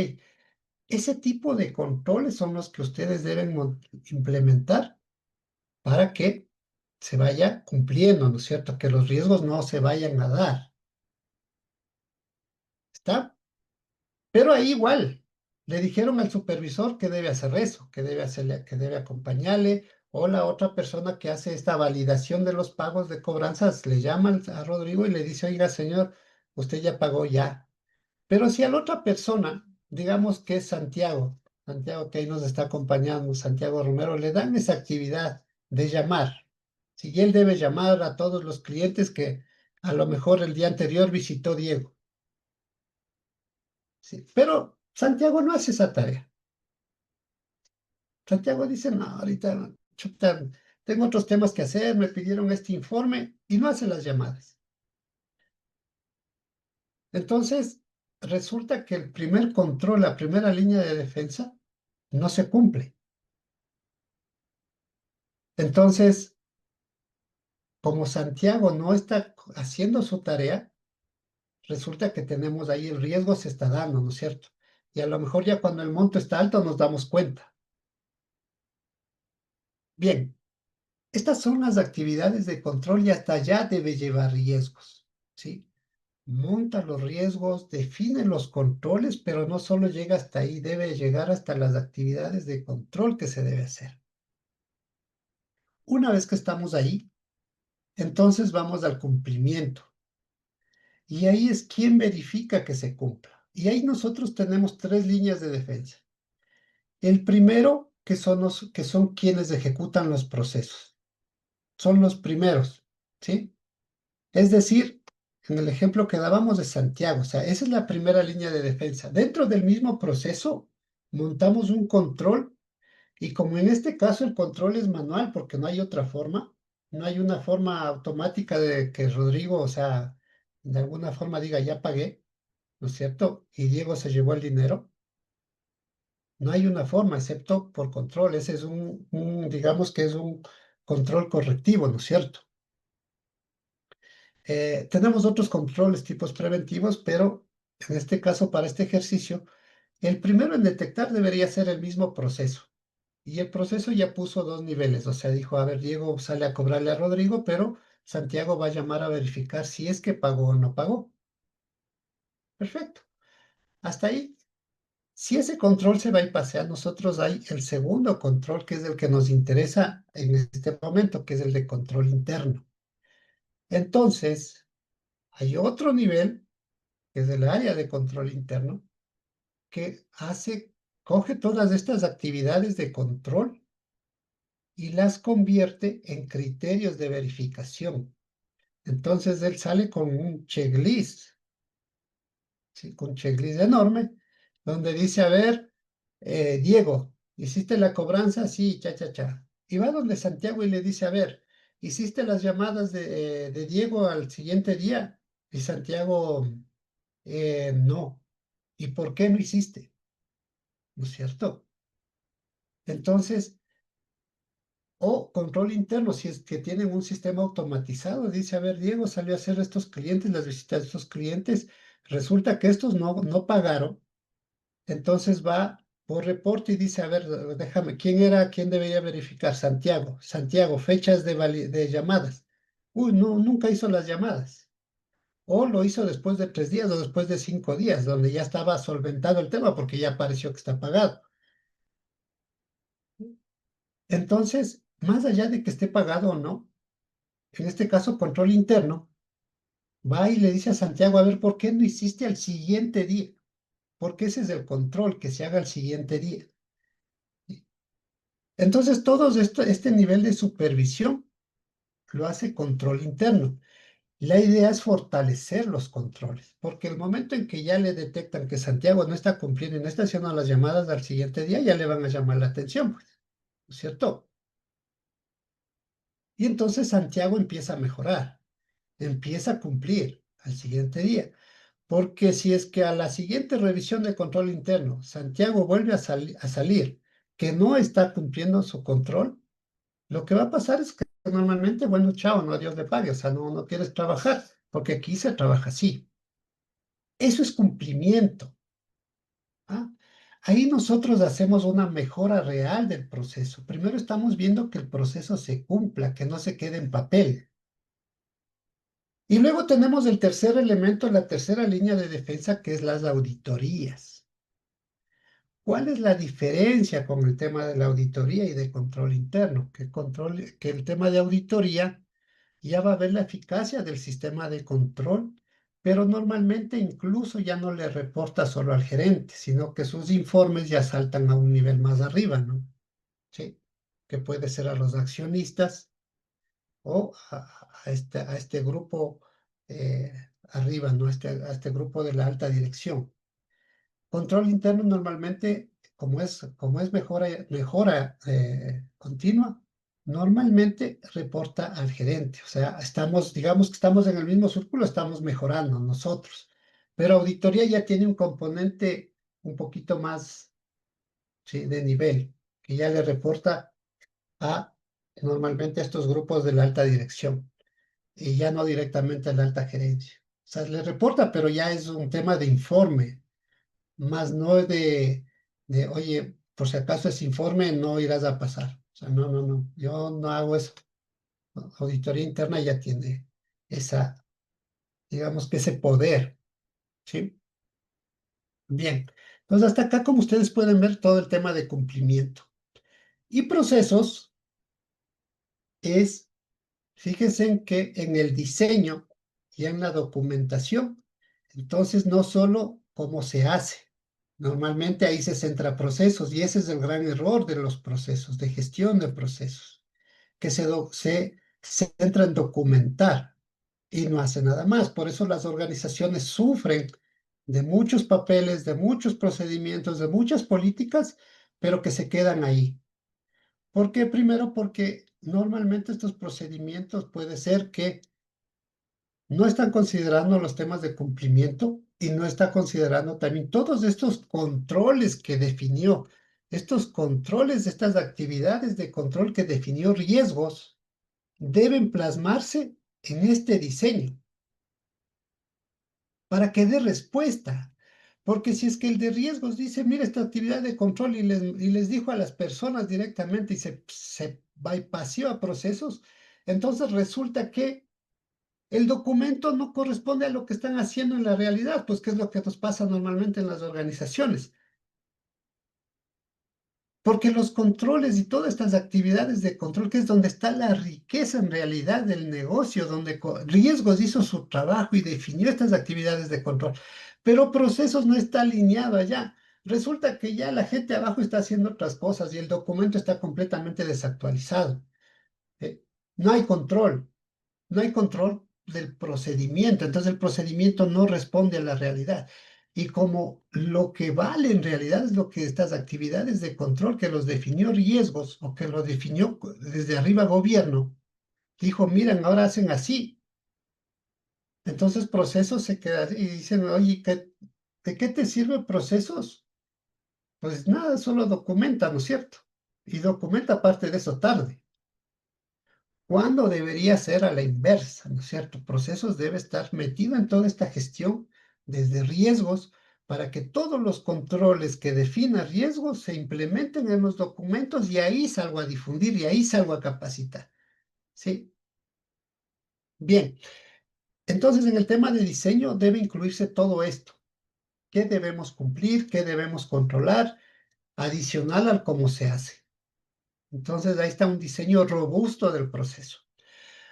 ese tipo de controles son los que ustedes deben implementar para que se vaya cumpliendo, ¿no es cierto? Que los riesgos no se vayan a dar. ¿Está? Pero ahí igual, le dijeron al supervisor que debe hacer eso, que debe hacerle, que debe acompañarle, o la otra persona que hace esta validación de los pagos de cobranzas le llama a Rodrigo y le dice, oiga, señor, usted ya pagó ya. Pero si a la otra persona, digamos que es Santiago, Santiago que ahí nos está acompañando, Santiago Romero, le dan esa actividad de llamar. Si él debe llamar a todos los clientes que a lo mejor el día anterior visitó Diego. Sí, pero Santiago no hace esa tarea. Santiago dice, no, ahorita chuta, tengo otros temas que hacer, me pidieron este informe y no hace las llamadas. Entonces, resulta que el primer control, la primera línea de defensa, no se cumple. Entonces, como Santiago no está haciendo su tarea, resulta que tenemos ahí el riesgo se está dando, ¿no es cierto? Y a lo mejor ya cuando el monto está alto nos damos cuenta. Bien, estas son las actividades de control y hasta allá debe llevar riesgos, ¿sí? Monta los riesgos, define los controles, pero no solo llega hasta ahí, debe llegar hasta las actividades de control que se debe hacer. Una vez que estamos ahí, entonces vamos al cumplimiento. Y ahí es quien verifica que se cumpla. Y ahí nosotros tenemos tres líneas de defensa. El primero, que son quienes ejecutan los procesos. Son los primeros, ¿sí? Es decir, en el ejemplo que dábamos de Santiago, o sea, esa es la primera línea de defensa. Dentro del mismo proceso, montamos un control y como en este caso el control es manual porque no hay otra forma, no hay una forma automática de que Rodrigo, o sea, de alguna forma diga, ya pagué, ¿no es cierto? Y Diego se llevó el dinero. No hay una forma, excepto por control. Ese es digamos que es un control correctivo, ¿no es cierto? Tenemos otros controles tipos preventivos, pero en este caso, para este ejercicio, el primero en detectar debería ser el mismo proceso. Y el proceso ya puso dos niveles, o sea, dijo, a ver, Diego sale a cobrarle a Rodrigo, pero Santiago va a llamar a verificar si es que pagó o no pagó. Perfecto. Hasta ahí. Si ese control se va a bypassar, nosotros hay el segundo control, que es el que nos interesa en este momento, que es el de control interno. Entonces, hay otro nivel, que es el área de control interno, que coge todas estas actividades de control y las convierte en criterios de verificación. Entonces, él sale con un checklist, ¿sí? Con un checklist enorme, donde dice, a ver, Diego, ¿hiciste la cobranza? Sí, cha, cha, cha. Y va donde Santiago y le dice, a ver, ¿hiciste las llamadas de Diego al siguiente día? Y Santiago, no. ¿Y por qué no hiciste? ¿No es cierto? Entonces, o control interno, si es que tienen un sistema automatizado, dice, a ver, Diego salió a hacer estos clientes, las visitas de estos clientes, resulta que estos no pagaron, entonces va por reporte y dice, a ver, déjame, ¿quién debería verificar? Santiago. Santiago, fechas de llamadas. Uy, no, nunca hizo las llamadas. O lo hizo después de 3 días o después de 5 días, donde ya estaba solventado el tema porque ya pareció que está pagado. Entonces, más allá de que esté pagado o no, en este caso, control interno, va y le dice a Santiago, a ver, ¿por qué no hiciste al siguiente día? Porque ese es el control, que se haga al siguiente día. Entonces, este nivel de supervisión lo hace control interno. La idea es fortalecer los controles, porque el momento en que ya le detectan que Santiago no está cumpliendo y no está haciendo las llamadas al siguiente día, ya le van a llamar la atención, pues, ¿no es cierto? Y entonces Santiago empieza a mejorar, empieza a cumplir al siguiente día. Porque si es que a la siguiente revisión de control interno, Santiago vuelve a salir que no está cumpliendo su control, lo que va a pasar es que normalmente, bueno, chao, no, Dios le pague, o sea, no quieres trabajar, porque aquí se trabaja así. Eso es cumplimiento. ¿Ah? Ahí nosotros hacemos una mejora real del proceso. Primero estamos viendo que el proceso se cumpla, que no se quede en papel. Y luego tenemos el tercer elemento, la tercera línea de defensa, que es las auditorías. ¿Cuál es la diferencia con el tema de la auditoría y de control interno? Que el tema de auditoría ya va a ver la eficacia del sistema de control, pero normalmente incluso ya no le reporta solo al gerente, sino que sus informes ya saltan a un nivel más arriba, ¿no? Sí, que puede ser a los accionistas o a este grupo arriba, ¿no? A este grupo de la alta dirección. Control interno normalmente, como es mejora continua, normalmente reporta al gerente. O sea, digamos que estamos en el mismo círculo, estamos mejorando nosotros. Pero auditoría ya tiene un componente un poquito más, sí, de nivel, que ya le reporta a normalmente a estos grupos de la alta dirección y ya no directamente a la alta gerencia. O sea, le reporta, pero ya es un tema de informe más no oye, por si acaso ese informe no irás a pasar. O sea, no, yo no hago eso. Auditoría interna ya tiene esa, digamos que ese poder, ¿sí? Bien. Entonces, hasta acá, como ustedes pueden ver, todo el tema de cumplimiento. Y procesos es, fíjense en que en el diseño y en la documentación, entonces no solo cómo se hace. Normalmente ahí se centra procesos y ese es el gran error de los procesos, de gestión de procesos, que se centra en documentar y no hace nada más. Por eso las organizaciones sufren de muchos papeles, de muchos procedimientos, de muchas políticas, pero que se quedan ahí. ¿Por qué? Primero porque normalmente estos procedimientos puede ser que no están considerando los temas de cumplimiento y no está considerando también todos estos controles que definió, estos controles, estas actividades de control que definió riesgos, deben plasmarse en este diseño para que dé respuesta. Porque si es que el de riesgos dice, mira esta actividad de control y les dijo a las personas directamente y se bypassó a procesos, entonces resulta que el documento no corresponde a lo que están haciendo en la realidad, pues que es lo que nos pasa normalmente en las organizaciones. Porque los controles y todas estas actividades de control, que es donde está la riqueza en realidad del negocio, donde riesgos hizo su trabajo y definió estas actividades de control, pero procesos no está alineado allá. Resulta que ya la gente abajo está haciendo otras cosas y el documento está completamente desactualizado. ¿Eh? No hay control, no hay control del procedimiento, entonces el procedimiento no responde a la realidad. Y como lo que vale en realidad es lo que estas actividades de control que los definió riesgos o que lo definió desde arriba gobierno, dijo, miren, ahora hacen así. Entonces procesos se quedan y dicen, oye, ¿de qué te sirve procesos? Pues nada, solo documenta, ¿no es cierto? Y documenta parte de eso tarde. Cuando debería ser a la inversa, ¿no es cierto? Procesos debe estar metido en toda esta gestión desde riesgos para que todos los controles que definan riesgos se implementen en los documentos y ahí salgo a difundir y ahí salgo a capacitar. ¿Sí? Bien, entonces en el tema de diseño debe incluirse todo esto. ¿Qué debemos cumplir? ¿Qué debemos controlar? Adicional al cómo se hace. Entonces ahí está un diseño robusto del proceso.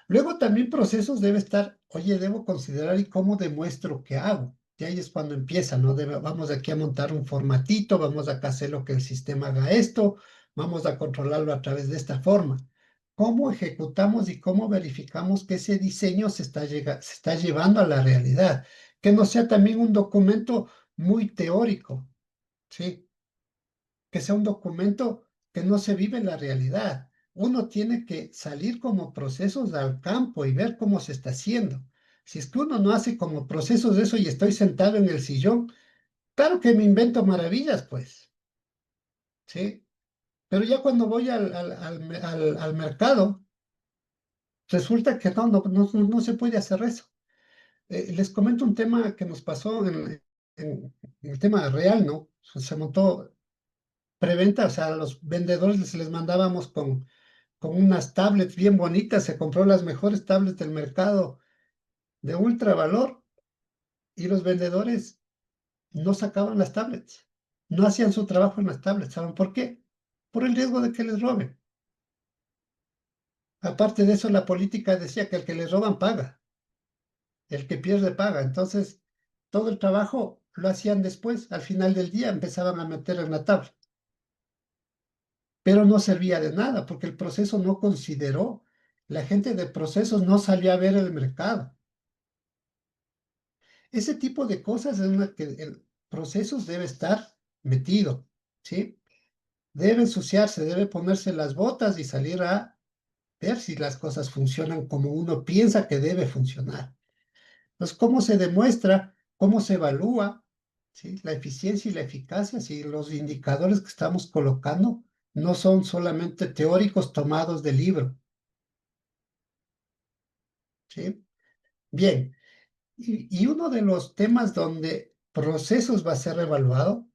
Luego también procesos debe estar, oye, debo considerar y cómo demuestro que hago. Y ahí es cuando empieza, ¿no? Vamos aquí a montar un formatito, vamos acá a hacer lo que el sistema haga esto, vamos a controlarlo a través de esta forma. ¿Cómo ejecutamos y cómo verificamos que ese diseño se está llevando a la realidad? Que no sea también un documento muy teórico, ¿sí? Que sea un documento que no se vive en la realidad. Uno tiene que salir como procesos al campo y ver cómo se está haciendo. Si es que uno no hace como procesos de eso y estoy sentado en el sillón, claro que me invento maravillas, pues, ¿sí? Pero ya cuando voy al mercado, resulta que no se puede hacer eso. Les comento un tema que nos pasó en el tema real, ¿no? Se montó preventa, o sea, a los vendedores les mandábamos con unas tablets bien bonitas, se compró las mejores tablets del mercado de ultra valor y los vendedores no sacaban las tablets, no hacían su trabajo en las tablets. ¿Saben por qué? Por el riesgo de que les roben. Aparte de eso, la política decía que el que les roban paga, el que pierde paga. Entonces, todo el trabajo lo hacían después, al final del día empezaban a meter en la tablet, pero no servía de nada porque el proceso no consideró. La gente de procesos no salió a ver el mercado. Ese tipo de cosas es una que el procesos debe estar metido, ¿sí? Debe ensuciarse, debe ponerse las botas y salir a ver si las cosas funcionan como uno piensa que debe funcionar. Entonces, ¿cómo se demuestra? ¿Cómo se evalúa? ¿Sí? La eficiencia y la eficacia, si los indicadores que estamos colocando no son solamente teóricos tomados del libro, ¿sí? Bien, y uno de los temas donde procesos va a ser evaluado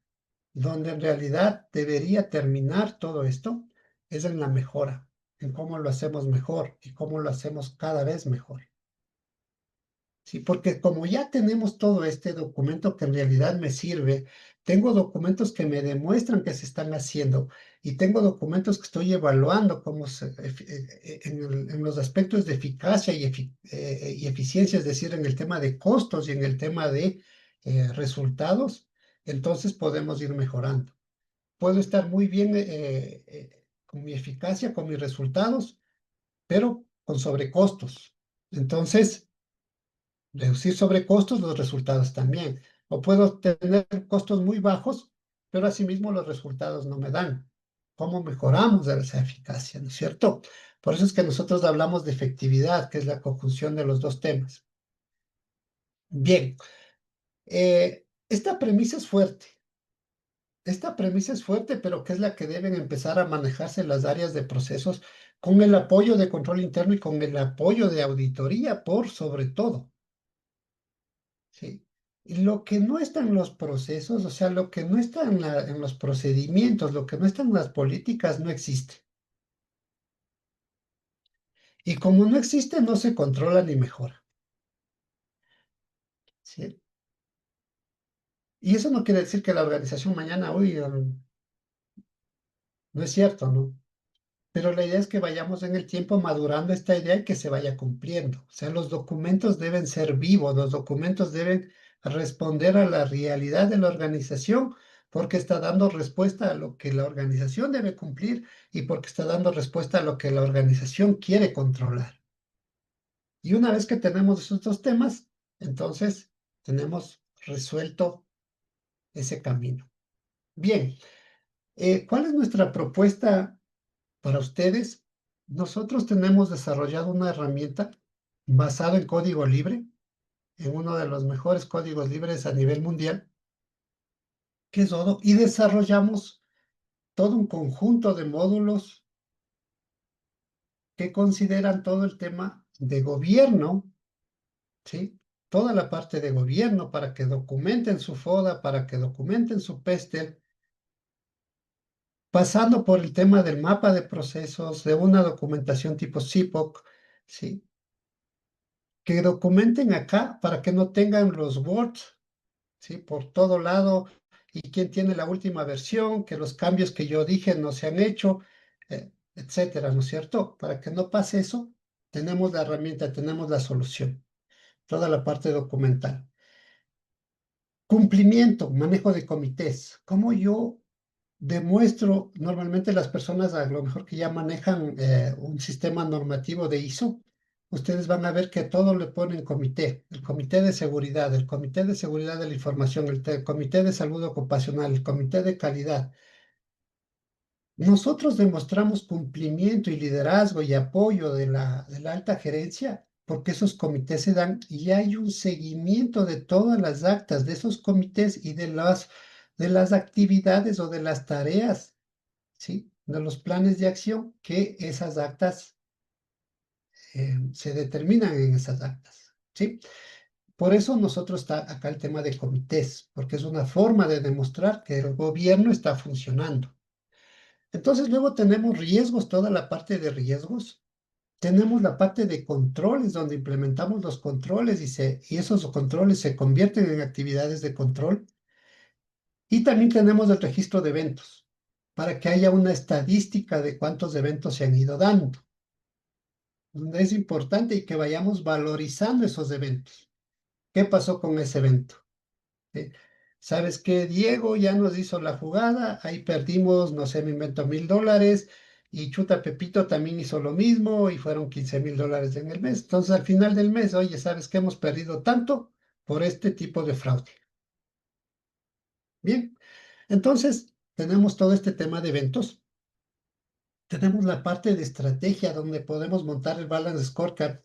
donde en realidad debería terminar todo esto es en la mejora, en cómo lo hacemos mejor y cómo lo hacemos cada vez mejor. Sí, porque como ya tenemos todo este documento que en realidad me sirve, tengo documentos que me demuestran que se están haciendo y tengo documentos que estoy evaluando en los aspectos de eficacia y eficiencia, es decir, en el tema de costos y en el tema de resultados, entonces podemos ir mejorando. Puedo estar muy bien con mi eficacia, con mis resultados, pero con sobrecostos. Entonces, reducir sobrecostos, los resultados también. O puedo tener costos muy bajos, pero asimismo los resultados no me dan. ¿Cómo mejoramos esa eficacia? ¿No es cierto? Por eso es que nosotros hablamos de efectividad, que es la conjunción de los dos temas. Bien, esta premisa es fuerte. Esta premisa es fuerte, pero que es la que deben empezar a manejarse las áreas de procesos con el apoyo de control interno y con el apoyo de auditoría por sobre todo. ¿Sí? Y lo que no está en los procesos, o sea, lo que no está en los procedimientos, lo que no está en las políticas, no existe. Y como no existe, no se controla ni mejora. ¿sí? Y eso no quiere decir que la organización mañana, uy, no es cierto, ¿no? Pero la idea es que vayamos en el tiempo madurando esta idea y que se vaya cumpliendo. O sea, los documentos deben ser vivos, los documentos deben responder a la realidad de la organización porque está dando respuesta a lo que la organización debe cumplir y porque está dando respuesta a lo que la organización quiere controlar. Y una vez que tenemos esos dos temas, entonces tenemos resuelto ese camino. Bien, ¿cuál es nuestra propuesta para ustedes? Nosotros tenemos desarrollado una herramienta basada en código libre, en uno de los mejores códigos libres a nivel mundial, que es Odoo, y desarrollamos todo un conjunto de módulos que consideran todo el tema de gobierno, ¿sí? Toda la parte de gobierno para que documenten su FODA, para que documenten su PESTEL, pasando por el tema del mapa de procesos, de una documentación tipo CIPOC, ¿sí? Que documenten acá para que no tengan los words, ¿sí? Por todo lado, y quién tiene la última versión, que los cambios que yo dije no se han hecho, etcétera, ¿no es cierto? Para que no pase eso, tenemos la herramienta, tenemos la solución, toda la parte documental. Cumplimiento, manejo de comités. ¿Cómo yo demuestro? Normalmente las personas a lo mejor que ya manejan un sistema normativo de ISO, ustedes van a ver que todo le ponen comité, el comité de seguridad, el comité de seguridad de la información, comité de salud ocupacional, el comité de calidad. Nosotros demostramos cumplimiento y liderazgo y apoyo de la alta gerencia porque esos comités se dan y hay un seguimiento de todas las actas de esos comités y de las actividades o de las tareas, ¿sí? De los planes de acción que esas actas se determinan en esas actas, ¿sí? Por eso nosotros está acá el tema de comités, porque es una forma de demostrar que el gobierno está funcionando. Entonces luego tenemos riesgos, toda la parte de riesgos. Tenemos la parte de controles, donde implementamos los controles y esos controles se convierten en actividades de control. Y también tenemos el registro de eventos, para que haya una estadística de cuántos eventos se han ido dando. Es importante y que vayamos valorizando esos eventos. ¿Qué pasó con ese evento? ¿Sí? ¿Sabes qué? Diego ya nos hizo la jugada, ahí perdimos, no sé, me invento $1,000 y Chuta Pepito también hizo lo mismo y fueron $15,000 en el mes. Entonces al final del mes, oye, ¿sabes qué? Hemos perdido tanto por este tipo de fraude. Bien, entonces tenemos todo este tema de eventos. Tenemos la parte de estrategia donde podemos montar el Balance Scorecard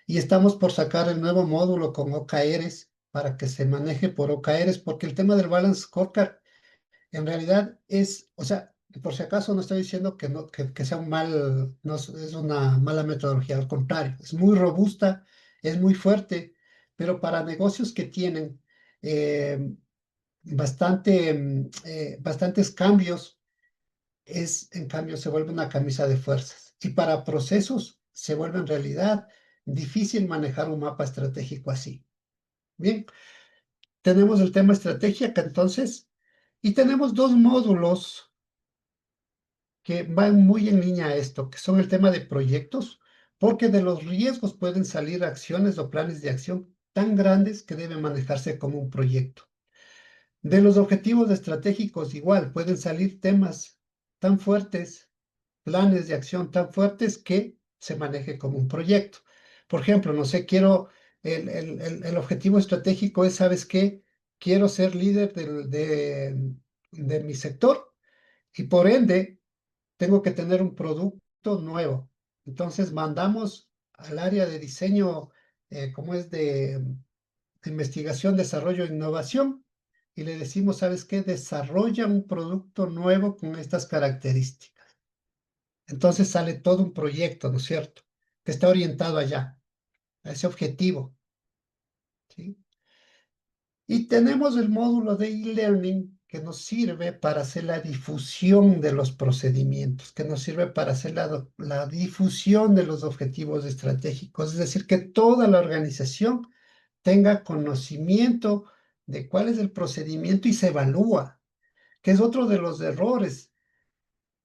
y estamos por sacar el nuevo módulo con OKRs para que se maneje por OKRs, porque el tema del Balance Scorecard en realidad es, o sea, por si acaso no estoy diciendo que, no, que sea un mal, no es una mala metodología, al contrario, es muy robusta, es muy fuerte, pero para negocios que tienen bastantes cambios, en cambio, se vuelve una camisa de fuerzas. Y para procesos se vuelve en realidad difícil manejar un mapa estratégico así. Bien, tenemos el tema estrategia que entonces, y tenemos dos módulos que van muy en línea a esto, que son el tema de proyectos, porque de los riesgos pueden salir acciones o planes de acción tan grandes que deben manejarse como un proyecto. De los objetivos estratégicos igual, pueden salir temas tan fuertes, planes de acción tan fuertes que se maneje como un proyecto. Por ejemplo, no sé, el objetivo estratégico es, ¿sabes qué? Quiero ser líder de mi sector y por ende tengo que tener un producto nuevo. Entonces mandamos al área de diseño, como es de investigación, desarrollo e innovación, y le decimos, ¿sabes qué? Desarrolla un producto nuevo con estas características. Entonces sale todo un proyecto, ¿no es cierto? Que está orientado allá, a ese objetivo, ¿sí? Y tenemos el módulo de e-learning que nos sirve para hacer la difusión de los procedimientos, que nos sirve para hacer la difusión de los objetivos estratégicos, es decir, que toda la organización tenga conocimiento de cuál es el procedimiento y se evalúa, que es otro de los errores.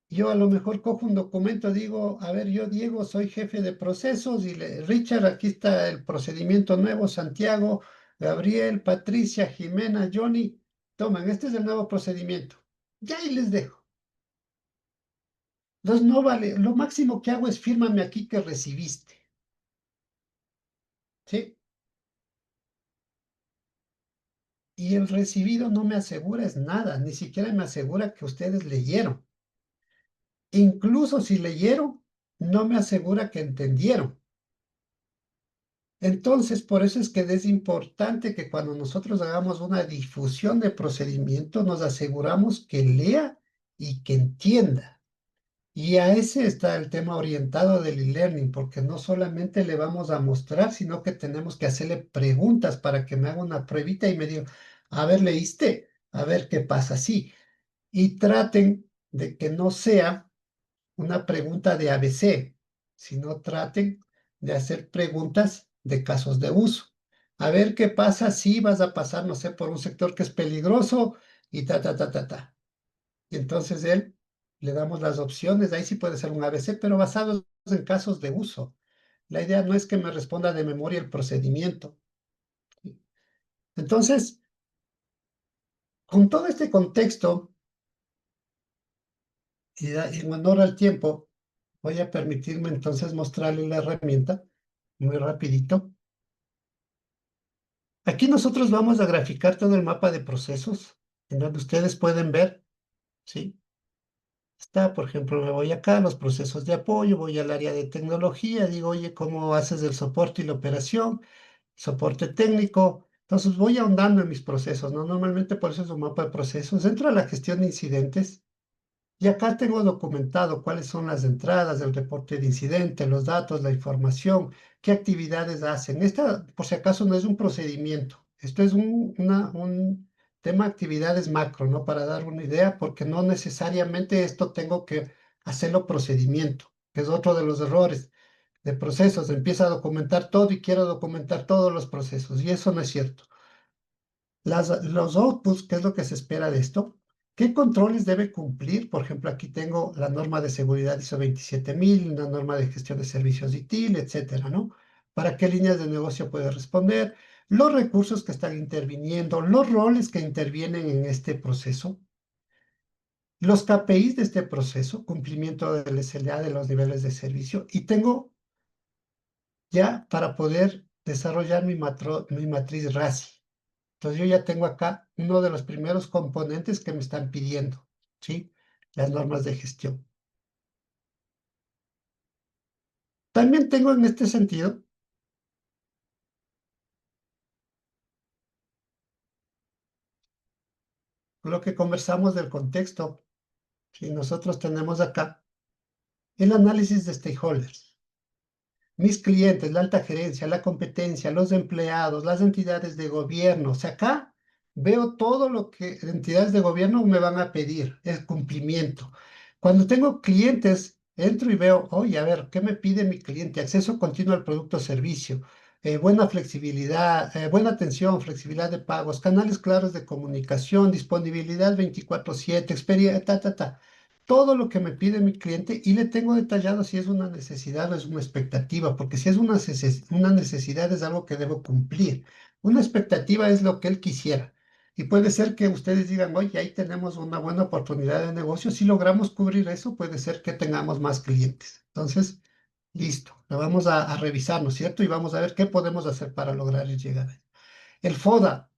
Yo a lo mejor cojo un documento, digo, a ver, yo Diego soy jefe de procesos y Richard, aquí está el procedimiento nuevo, Santiago, Gabriel, Patricia, Jimena, Johnny, tomen, este es el nuevo procedimiento. Ya ahí les dejo. Entonces no vale, lo máximo que hago es fírmame aquí que recibiste, ¿sí? Y el recibido no me asegura es nada, ni siquiera me asegura que ustedes leyeron. Incluso si leyeron, no me asegura que entendieron. Entonces, por eso es que es importante que cuando nosotros hagamos una difusión de procedimiento, nos aseguramos que lea y que entienda. Y a ese está el tema orientado del e-learning, porque no solamente le vamos a mostrar, sino que tenemos que hacerle preguntas para que me haga una pruebita y me diga, a ver, ¿leíste? A ver qué pasa. Sí. Y traten de que no sea una pregunta de ABC, sino traten de hacer preguntas de casos de uso. A ver qué pasa si vas a pasar, no sé, por un sector que es peligroso y ta, ta, ta, ta, ta. Y entonces él le damos las opciones, ahí sí puede ser un ABC, pero basados en casos de uso. La idea no es que me responda de memoria el procedimiento. Entonces, con todo este contexto y en honor al tiempo, voy a permitirme entonces mostrarle la herramienta muy rapidito. Aquí nosotros vamos a graficar todo el mapa de procesos, en donde ustedes pueden ver, ¿sí? Está, por ejemplo, me voy acá, los procesos de apoyo, voy al área de tecnología, digo, oye, ¿cómo haces el soporte y la operación? Soporte técnico. Entonces voy ahondando en mis procesos, ¿no? Normalmente por eso es un mapa de procesos. Entro a la gestión de incidentes. Y acá tengo documentado cuáles son las entradas, el reporte de incidente, los datos, la información, qué actividades hacen. Esta, por si acaso, no es un procedimiento. Esto es un tema de actividades macro, ¿no? Para dar una idea, porque no necesariamente esto tengo que hacerlo procedimiento, que es otro de los errores de procesos. Empieza a documentar todo y quiero documentar todos los procesos, y eso no es cierto. Los outputs, ¿qué es lo que se espera de esto? ¿Qué controles debe cumplir? Por ejemplo, aquí tengo la norma de seguridad ISO 27000, una norma de gestión de servicios ITIL, etcétera, ¿no? ¿Para qué líneas de negocio puede responder? Los recursos que están interviniendo, los roles que intervienen en este proceso, los KPIs de este proceso, cumplimiento del SLA de los niveles de servicio, y tengo ya para poder desarrollar mi matriz RACI. Entonces yo ya tengo acá uno de los primeros componentes que me están pidiendo, ¿sí? Las normas de gestión. También tengo en este sentido lo que conversamos del contexto. Si nosotros tenemos acá el análisis de stakeholders, mis clientes, la alta gerencia, la competencia, los empleados, las entidades de gobierno. O sea, acá veo todo lo que entidades de gobierno me van a pedir, el cumplimiento. Cuando tengo clientes, entro y veo, oye, a ver, ¿qué me pide mi cliente? Acceso continuo al producto o servicio, buena flexibilidad, buena atención, flexibilidad de pagos, canales claros de comunicación, disponibilidad 24/7, experiencia, ta, ta, ta, todo lo que me pide mi cliente y le tengo detallado si es una necesidad o es una expectativa, porque si es una necesidad es algo que debo cumplir. Una expectativa es lo que él quisiera. Y puede ser que ustedes digan, oye, ahí tenemos una buena oportunidad de negocio. Si logramos cubrir eso, puede ser que tengamos más clientes. Entonces, listo, lo vamos a revisar, ¿no es cierto? Y vamos a ver qué podemos hacer para lograr llegar ahí. El FODA.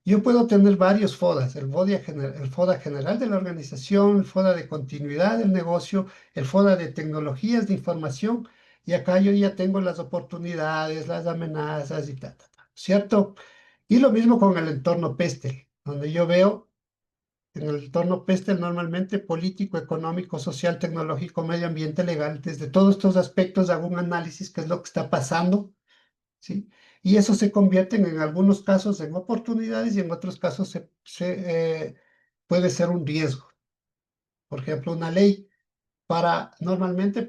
Yo puedo tener varios FODAs, el FODA general de la organización, el FODA de continuidad del negocio, el FODA de tecnologías de información, y acá yo ya tengo las oportunidades, las amenazas y tal, ¿cierto? Y lo mismo con el entorno PESTEL, donde yo veo en el entorno PESTEL normalmente político, económico, social, tecnológico, medio ambiente, legal, desde todos estos aspectos hago un análisis, qué es lo que está pasando, ¿sí? Y eso se convierten en algunos casos en oportunidades y en otros casos puede ser un riesgo. Por ejemplo, una ley normalmente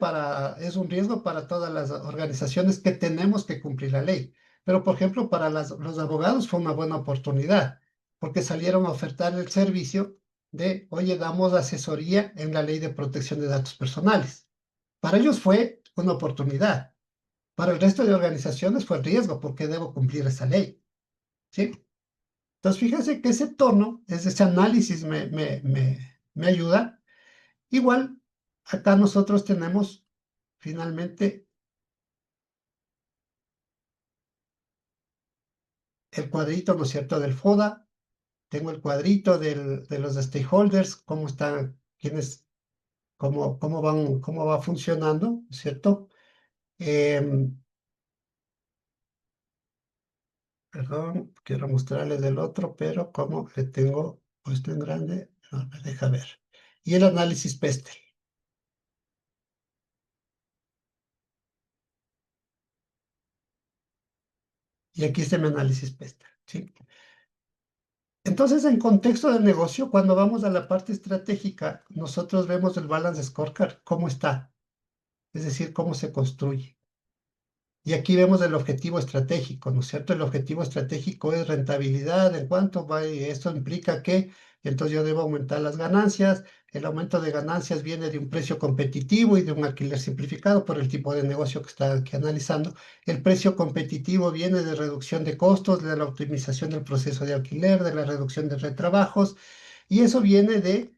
es un riesgo para todas las organizaciones que tenemos que cumplir la ley. Pero, por ejemplo, para los abogados fue una buena oportunidad, porque salieron a ofertar el servicio de, oye, damos asesoría en la ley de protección de datos personales. Para ellos fue una oportunidad. Para el resto de organizaciones fue riesgo, porque debo cumplir esa ley. ¿Sí? Entonces, fíjese que ese tono, ese análisis me ayuda. Igual, acá nosotros tenemos finalmente el cuadrito, ¿no es cierto?, del FODA. Tengo el cuadrito de los stakeholders, cómo están, quiénes, cómo va funcionando, ¿no es cierto? Em, Perdón, quiero mostrarles del otro, pero como le tengo puesto en grande, no me deja ver. Y el análisis PESTEL. Y aquí está mi análisis PESTEL, ¿sí? Entonces, en contexto de negocio, cuando vamos a la parte estratégica, nosotros vemos el balance scorecard, cómo está, es decir, cómo se construye. Y aquí vemos el objetivo estratégico, ¿no es cierto? El objetivo estratégico es rentabilidad, en cuánto va, y esto implica que entonces yo debo aumentar las ganancias. El aumento de ganancias viene de un precio competitivo y de un alquiler simplificado por el tipo de negocio que está aquí analizando. El precio competitivo viene de reducción de costos, de la optimización del proceso de alquiler, de la reducción de retrabajos, y eso viene de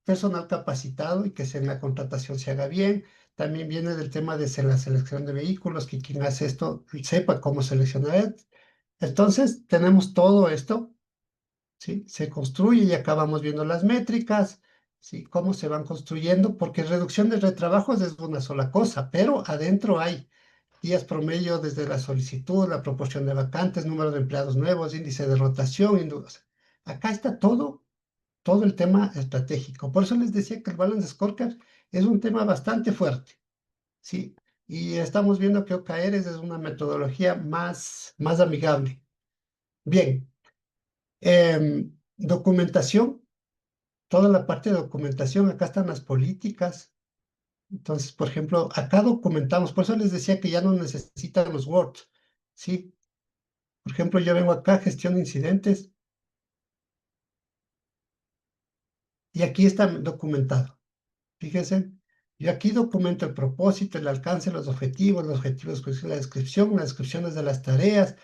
personal capacitado y que en la contratación se haga bien. También viene del tema de la selección de vehículos, que quien hace esto sepa cómo seleccionar. Entonces, tenemos todo esto, ¿sí? Se construye y acá vamos viendo las métricas, ¿sí? Cómo se van construyendo, porque reducción de retrabajos es una sola cosa, pero adentro hay días promedio desde la solicitud, la proporción de vacantes, número de empleados nuevos, índice de rotación. Acá está todo el tema estratégico. Por eso les decía que el Balance Scorecard es un tema bastante fuerte, ¿sí? Y estamos viendo que OKRs es una metodología más amigable. Bien, documentación, toda la parte de documentación, acá están las políticas. Entonces, por ejemplo, acá documentamos, por eso les decía que ya no necesitan los Word, ¿sí? Por ejemplo, yo vengo acá, gestión de incidentes, y aquí está documentado. Fíjense, yo aquí documento el propósito, el alcance, los objetivos, pues, la descripción, las descripciones de las tareas,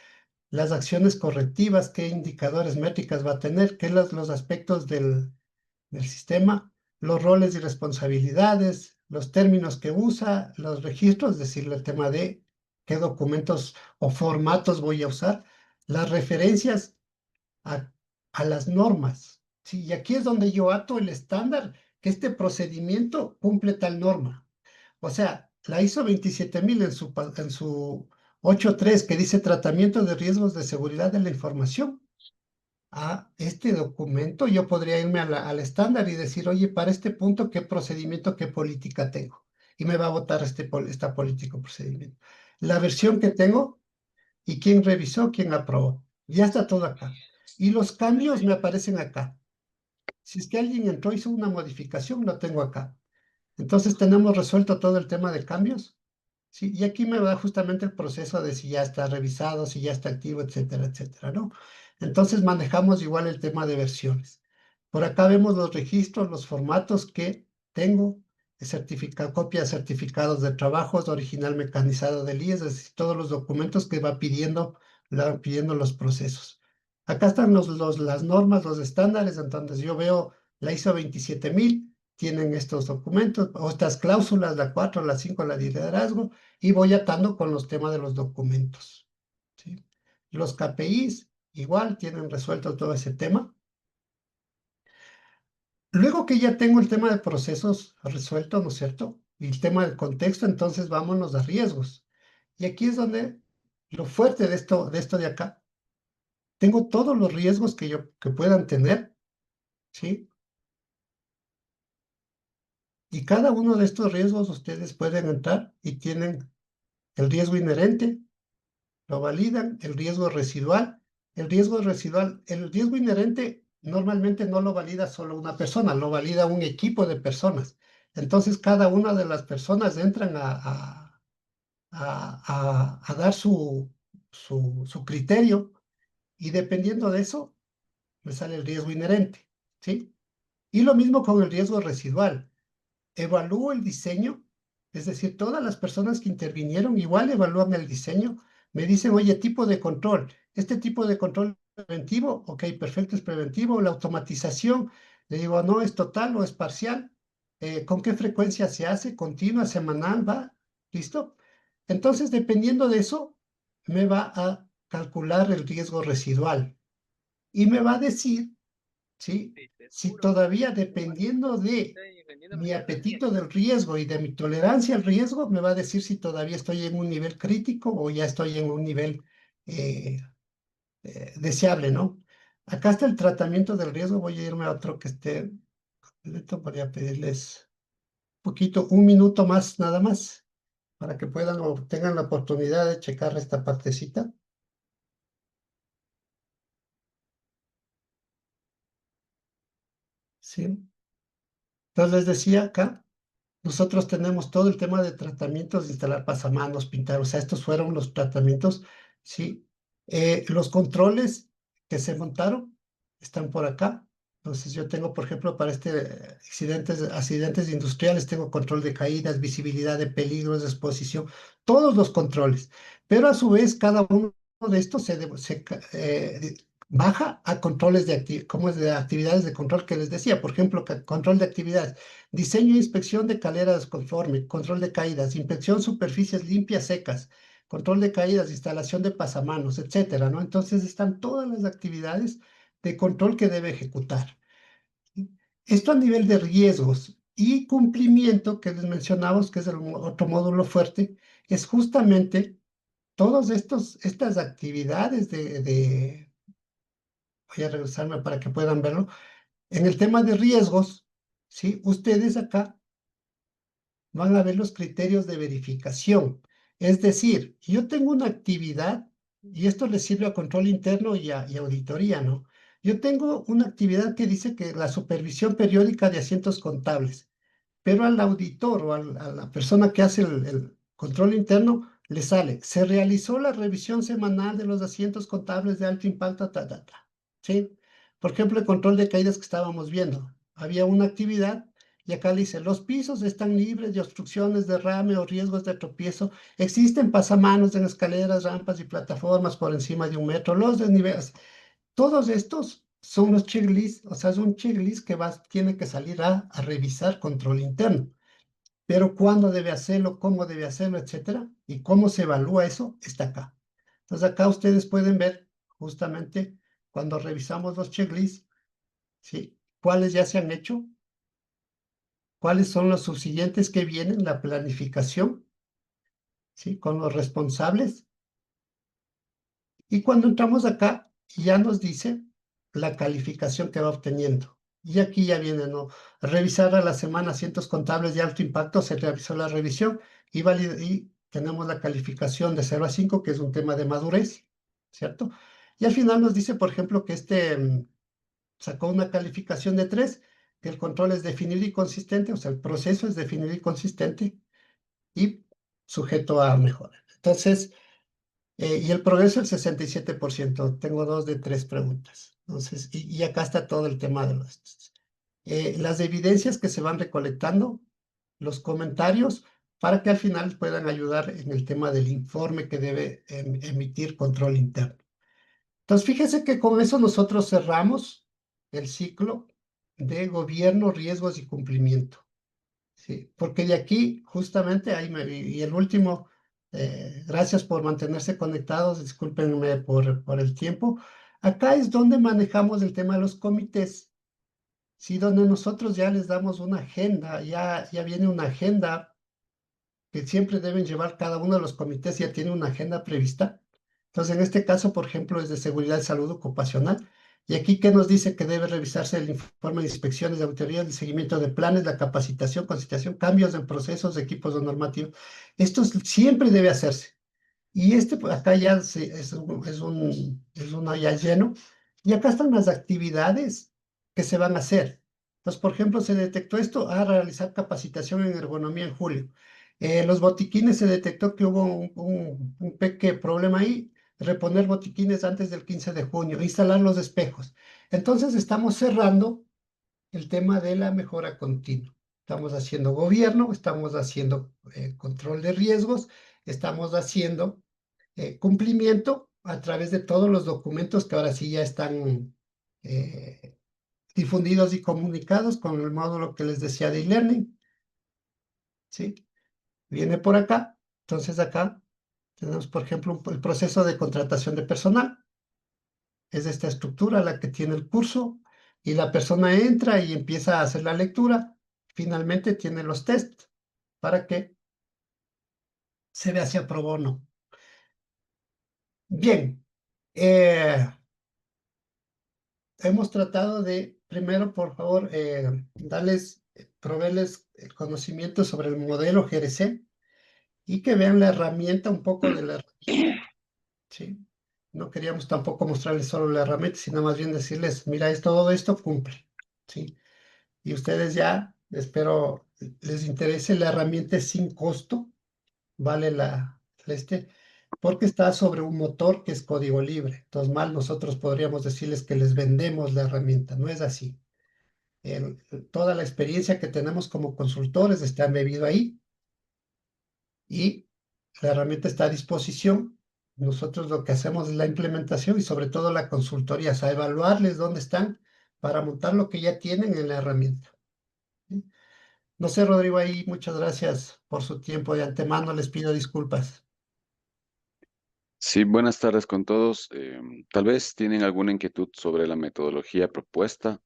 las acciones correctivas, qué indicadores, métricas va a tener, qué los aspectos del sistema, los roles y responsabilidades, los términos que usa, los registros, es decir, el tema de qué documentos o formatos voy a usar, las referencias a, a las normas, ¿sí? Y aquí es donde yo ato el estándar, que este procedimiento cumple tal norma. O sea, la ISO 27000 en su 8.3, que dice tratamiento de riesgos de seguridad de la información. A este documento yo podría irme al estándar y decir, oye, para este punto, ¿qué procedimiento, qué política tengo? Y me va a votar esta política o procedimiento. La versión que tengo y quién revisó, quién aprobó. Ya está todo acá. Y los cambios me aparecen acá. Si es que alguien entró, hizo una modificación, lo tengo acá. Entonces tenemos resuelto todo el tema de cambios. Sí, y aquí me va justamente el proceso de si ya está revisado, si ya está activo, etcétera, etcétera, ¿no? Entonces manejamos igual el tema de versiones. Por acá vemos los registros, los formatos que tengo, copia de certificados de trabajos, original mecanizado del IES, es decir, todos los documentos que pidiendo los procesos. Acá están las normas, los estándares, entonces yo veo la ISO 27000, tienen estos documentos, o estas cláusulas, la 4, la 5, la de liderazgo, y voy atando con los temas de los documentos, ¿sí? Los KPIs igual tienen resuelto todo ese tema. Luego que ya tengo el tema de procesos resuelto, ¿no es cierto? Y el tema del contexto, entonces vámonos a riesgos. Y aquí es donde lo fuerte de esto de acá, tengo todos los riesgos que puedan tener, ¿sí? Y cada uno de estos riesgos ustedes pueden entrar y tienen el riesgo inherente, lo validan, el riesgo residual. El riesgo inherente normalmente no lo valida solo una persona, lo valida un equipo de personas. Entonces, cada una de las personas entran a dar su criterio y dependiendo de eso, me sale el riesgo inherente, ¿sí? Y lo mismo con el riesgo residual. Evalúo el diseño, es decir, todas las personas que intervinieron igual evalúan el diseño, me dicen, oye, tipo de control, este tipo de control preventivo, ok, perfecto, es preventivo, la automatización, le digo, no, es total o es parcial, ¿con qué frecuencia se hace? Continua, semanal, va, ¿listo? Entonces, dependiendo de eso, me va a calcular el riesgo residual y me va a decir, ¿sí? Si todavía dependiendo de mi apetito del riesgo y de mi tolerancia al riesgo, me va a decir si todavía estoy en un nivel crítico o ya estoy en un nivel eh, deseable, ¿no? Acá está el tratamiento del riesgo. Voy a irme a otro que esté completo. Voy a pedirles un poquito, un minuto más, nada más, para que puedan o tengan la oportunidad de checar esta partecita. Sí. Entonces les decía acá. Nosotros tenemos todo el tema de tratamientos, de instalar pasamanos, pintar, o sea, estos fueron los tratamientos, ¿sí? Los controles que se montaron están por acá. Entonces yo tengo, por ejemplo, para accidentes industriales, tengo control de caídas, visibilidad de peligros, de exposición, todos los controles. Pero a su vez, cada uno de estos baja a controles como es de actividades de control que les decía. Por ejemplo, control de actividades. Diseño e inspección de caleras conforme, control de caídas, inspección superficies limpias, secas, control de caídas, instalación de pasamanos, etcétera, ¿no? Entonces están todas las actividades de control que debe ejecutar. Esto a nivel de riesgos y cumplimiento que les mencionamos, que es el otro módulo fuerte, es justamente todas estas actividades voy a regresarme para que puedan verlo, en el tema de riesgos, ¿sí? Ustedes acá van a ver los criterios de verificación. Es decir, yo tengo una actividad, y esto le sirve a control interno y auditoría, ¿no? Yo tengo una actividad que dice que la supervisión periódica de asientos contables, pero al auditor o a la persona que hace el control interno le sale, se realizó la revisión semanal de los asientos contables de alto impacto, ¿sí? Por ejemplo, el control de caídas que estábamos viendo. Había una actividad y acá dice, los pisos están libres de obstrucciones, derrame o riesgos de tropiezo. Existen pasamanos en escaleras, rampas y plataformas por encima de 1 metro. Los desniveles. Todos estos son los checklists, o sea, es un checklist que tiene que salir a revisar control interno. Pero cuándo debe hacerlo, cómo debe hacerlo, etcétera, y cómo se evalúa eso, está acá. Entonces acá ustedes pueden ver justamente cuando revisamos los checklists, ¿sí? ¿Cuáles ya se han hecho? ¿Cuáles son los subsiguientes que vienen? La planificación, ¿sí? Con los responsables. Y cuando entramos acá, ya nos dice la calificación que va obteniendo. Y aquí ya viene, ¿no? Revisar a la semana asientos contables de alto impacto, se realizó la revisión y tenemos la calificación de 0 a 5, que es un tema de madurez, ¿cierto? Y al final nos dice, por ejemplo, que sacó una calificación de 3, que el control es definido y consistente, o sea, el proceso es definido y consistente y sujeto a mejora. Entonces, y el progreso el 67%. Tengo dos de tres preguntas. Entonces, y acá está todo el tema de las evidencias que se van recolectando, los comentarios, para que al final puedan ayudar en el tema del informe que debe emitir control interno. Entonces, fíjese que con eso nosotros cerramos el ciclo de gobierno, riesgos y cumplimiento. Sí, porque de aquí justamente y el último, gracias por mantenerse conectados, discúlpenme por el tiempo. Acá es donde manejamos el tema de los comités, sí, donde nosotros ya les damos una agenda, ya viene una agenda que siempre deben llevar cada uno de los comités, ya tiene una agenda prevista. Entonces, en este caso, por ejemplo, es de seguridad y salud ocupacional. Y aquí, ¿qué nos dice? Que debe revisarse el informe de inspecciones, de auditorías, de seguimiento de planes, la capacitación, conciliación, cambios en procesos, de equipos de normativos. Esto siempre debe hacerse. Y pues, acá ya es un ya lleno. Y acá están las actividades que se van a hacer. Entonces, por ejemplo, se detectó esto a realizar capacitación en ergonomía en julio. Los botiquines se detectó que hubo un pequeño problema ahí. reponer botiquines antes del 15 de junio, instalar los espejos. Entonces estamos cerrando el tema de la mejora continua. Estamos haciendo gobierno, estamos haciendo control de riesgos, estamos haciendo cumplimiento a través de todos los documentos que ahora sí ya están eh, difundidos y comunicados con el módulo que les decía de e-learning, ¿sí? Viene por acá, entonces acá tenemos, por ejemplo, el proceso de contratación de personal. Es esta estructura la que tiene el curso y la persona entra y empieza a hacer la lectura. Finalmente tiene los test para que se vea si aprobó o no. Bien, hemos tratado de, primero, por favor, proveerles el conocimiento sobre el modelo GRC y que vean la herramienta, un poco de la herramienta, ¿sí? No queríamos tampoco mostrarles solo la herramienta, sino más bien decirles, mira, todo esto cumple, ¿sí? Y ustedes ya, espero, les interese, la herramienta es sin costo, vale porque está sobre un motor que es código libre. Entonces, mal nosotros podríamos decirles que les vendemos la herramienta, no es así. Toda la experiencia que tenemos como consultores está embebido ahí y la herramienta está a disposición. Nosotros lo que hacemos es la implementación y sobre todo la consultoría, o sea, evaluarles dónde están para montar lo que ya tienen en la herramienta, ¿sí? No sé, Rodrigo, ahí muchas gracias por su tiempo. De antemano les pido disculpas. Sí, buenas tardes con todos. Tal vez tienen alguna inquietud sobre la metodología propuesta.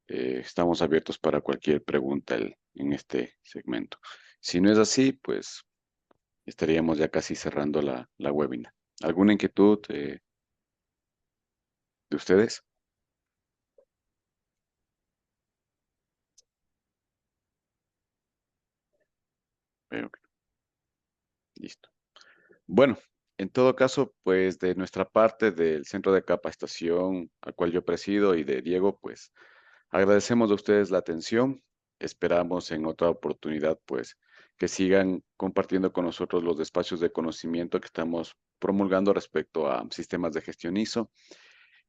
Estamos abiertos para cualquier pregunta en este segmento. Si no es así, pues estaríamos ya casi cerrando la webinar. ¿Alguna inquietud de ustedes? Veo que- Listo. Bueno, en todo caso, pues de nuestra parte del centro de capacitación al cual yo presido y de Diego, pues agradecemos a ustedes la atención. Esperamos en otra oportunidad, pues, que sigan compartiendo con nosotros los espacios de conocimiento que estamos promulgando respecto a sistemas de gestión ISO.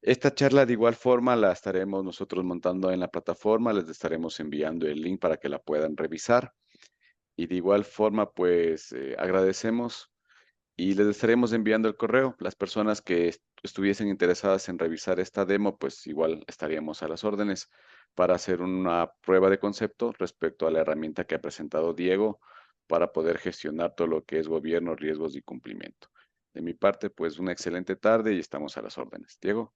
Esta charla de igual forma la estaremos nosotros montando en la plataforma, les estaremos enviando el link para que la puedan revisar. Y de igual forma, pues, agradecemos y les estaremos enviando el correo. Las personas que estuviesen interesadas en revisar esta demo, pues igual estaríamos a las órdenes para hacer una prueba de concepto respecto a la herramienta que ha presentado Diego para poder gestionar todo lo que es gobierno, riesgos y cumplimiento. De mi parte, pues una excelente tarde y estamos a las órdenes. Diego.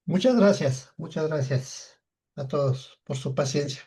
Muchas gracias a todos por su paciencia.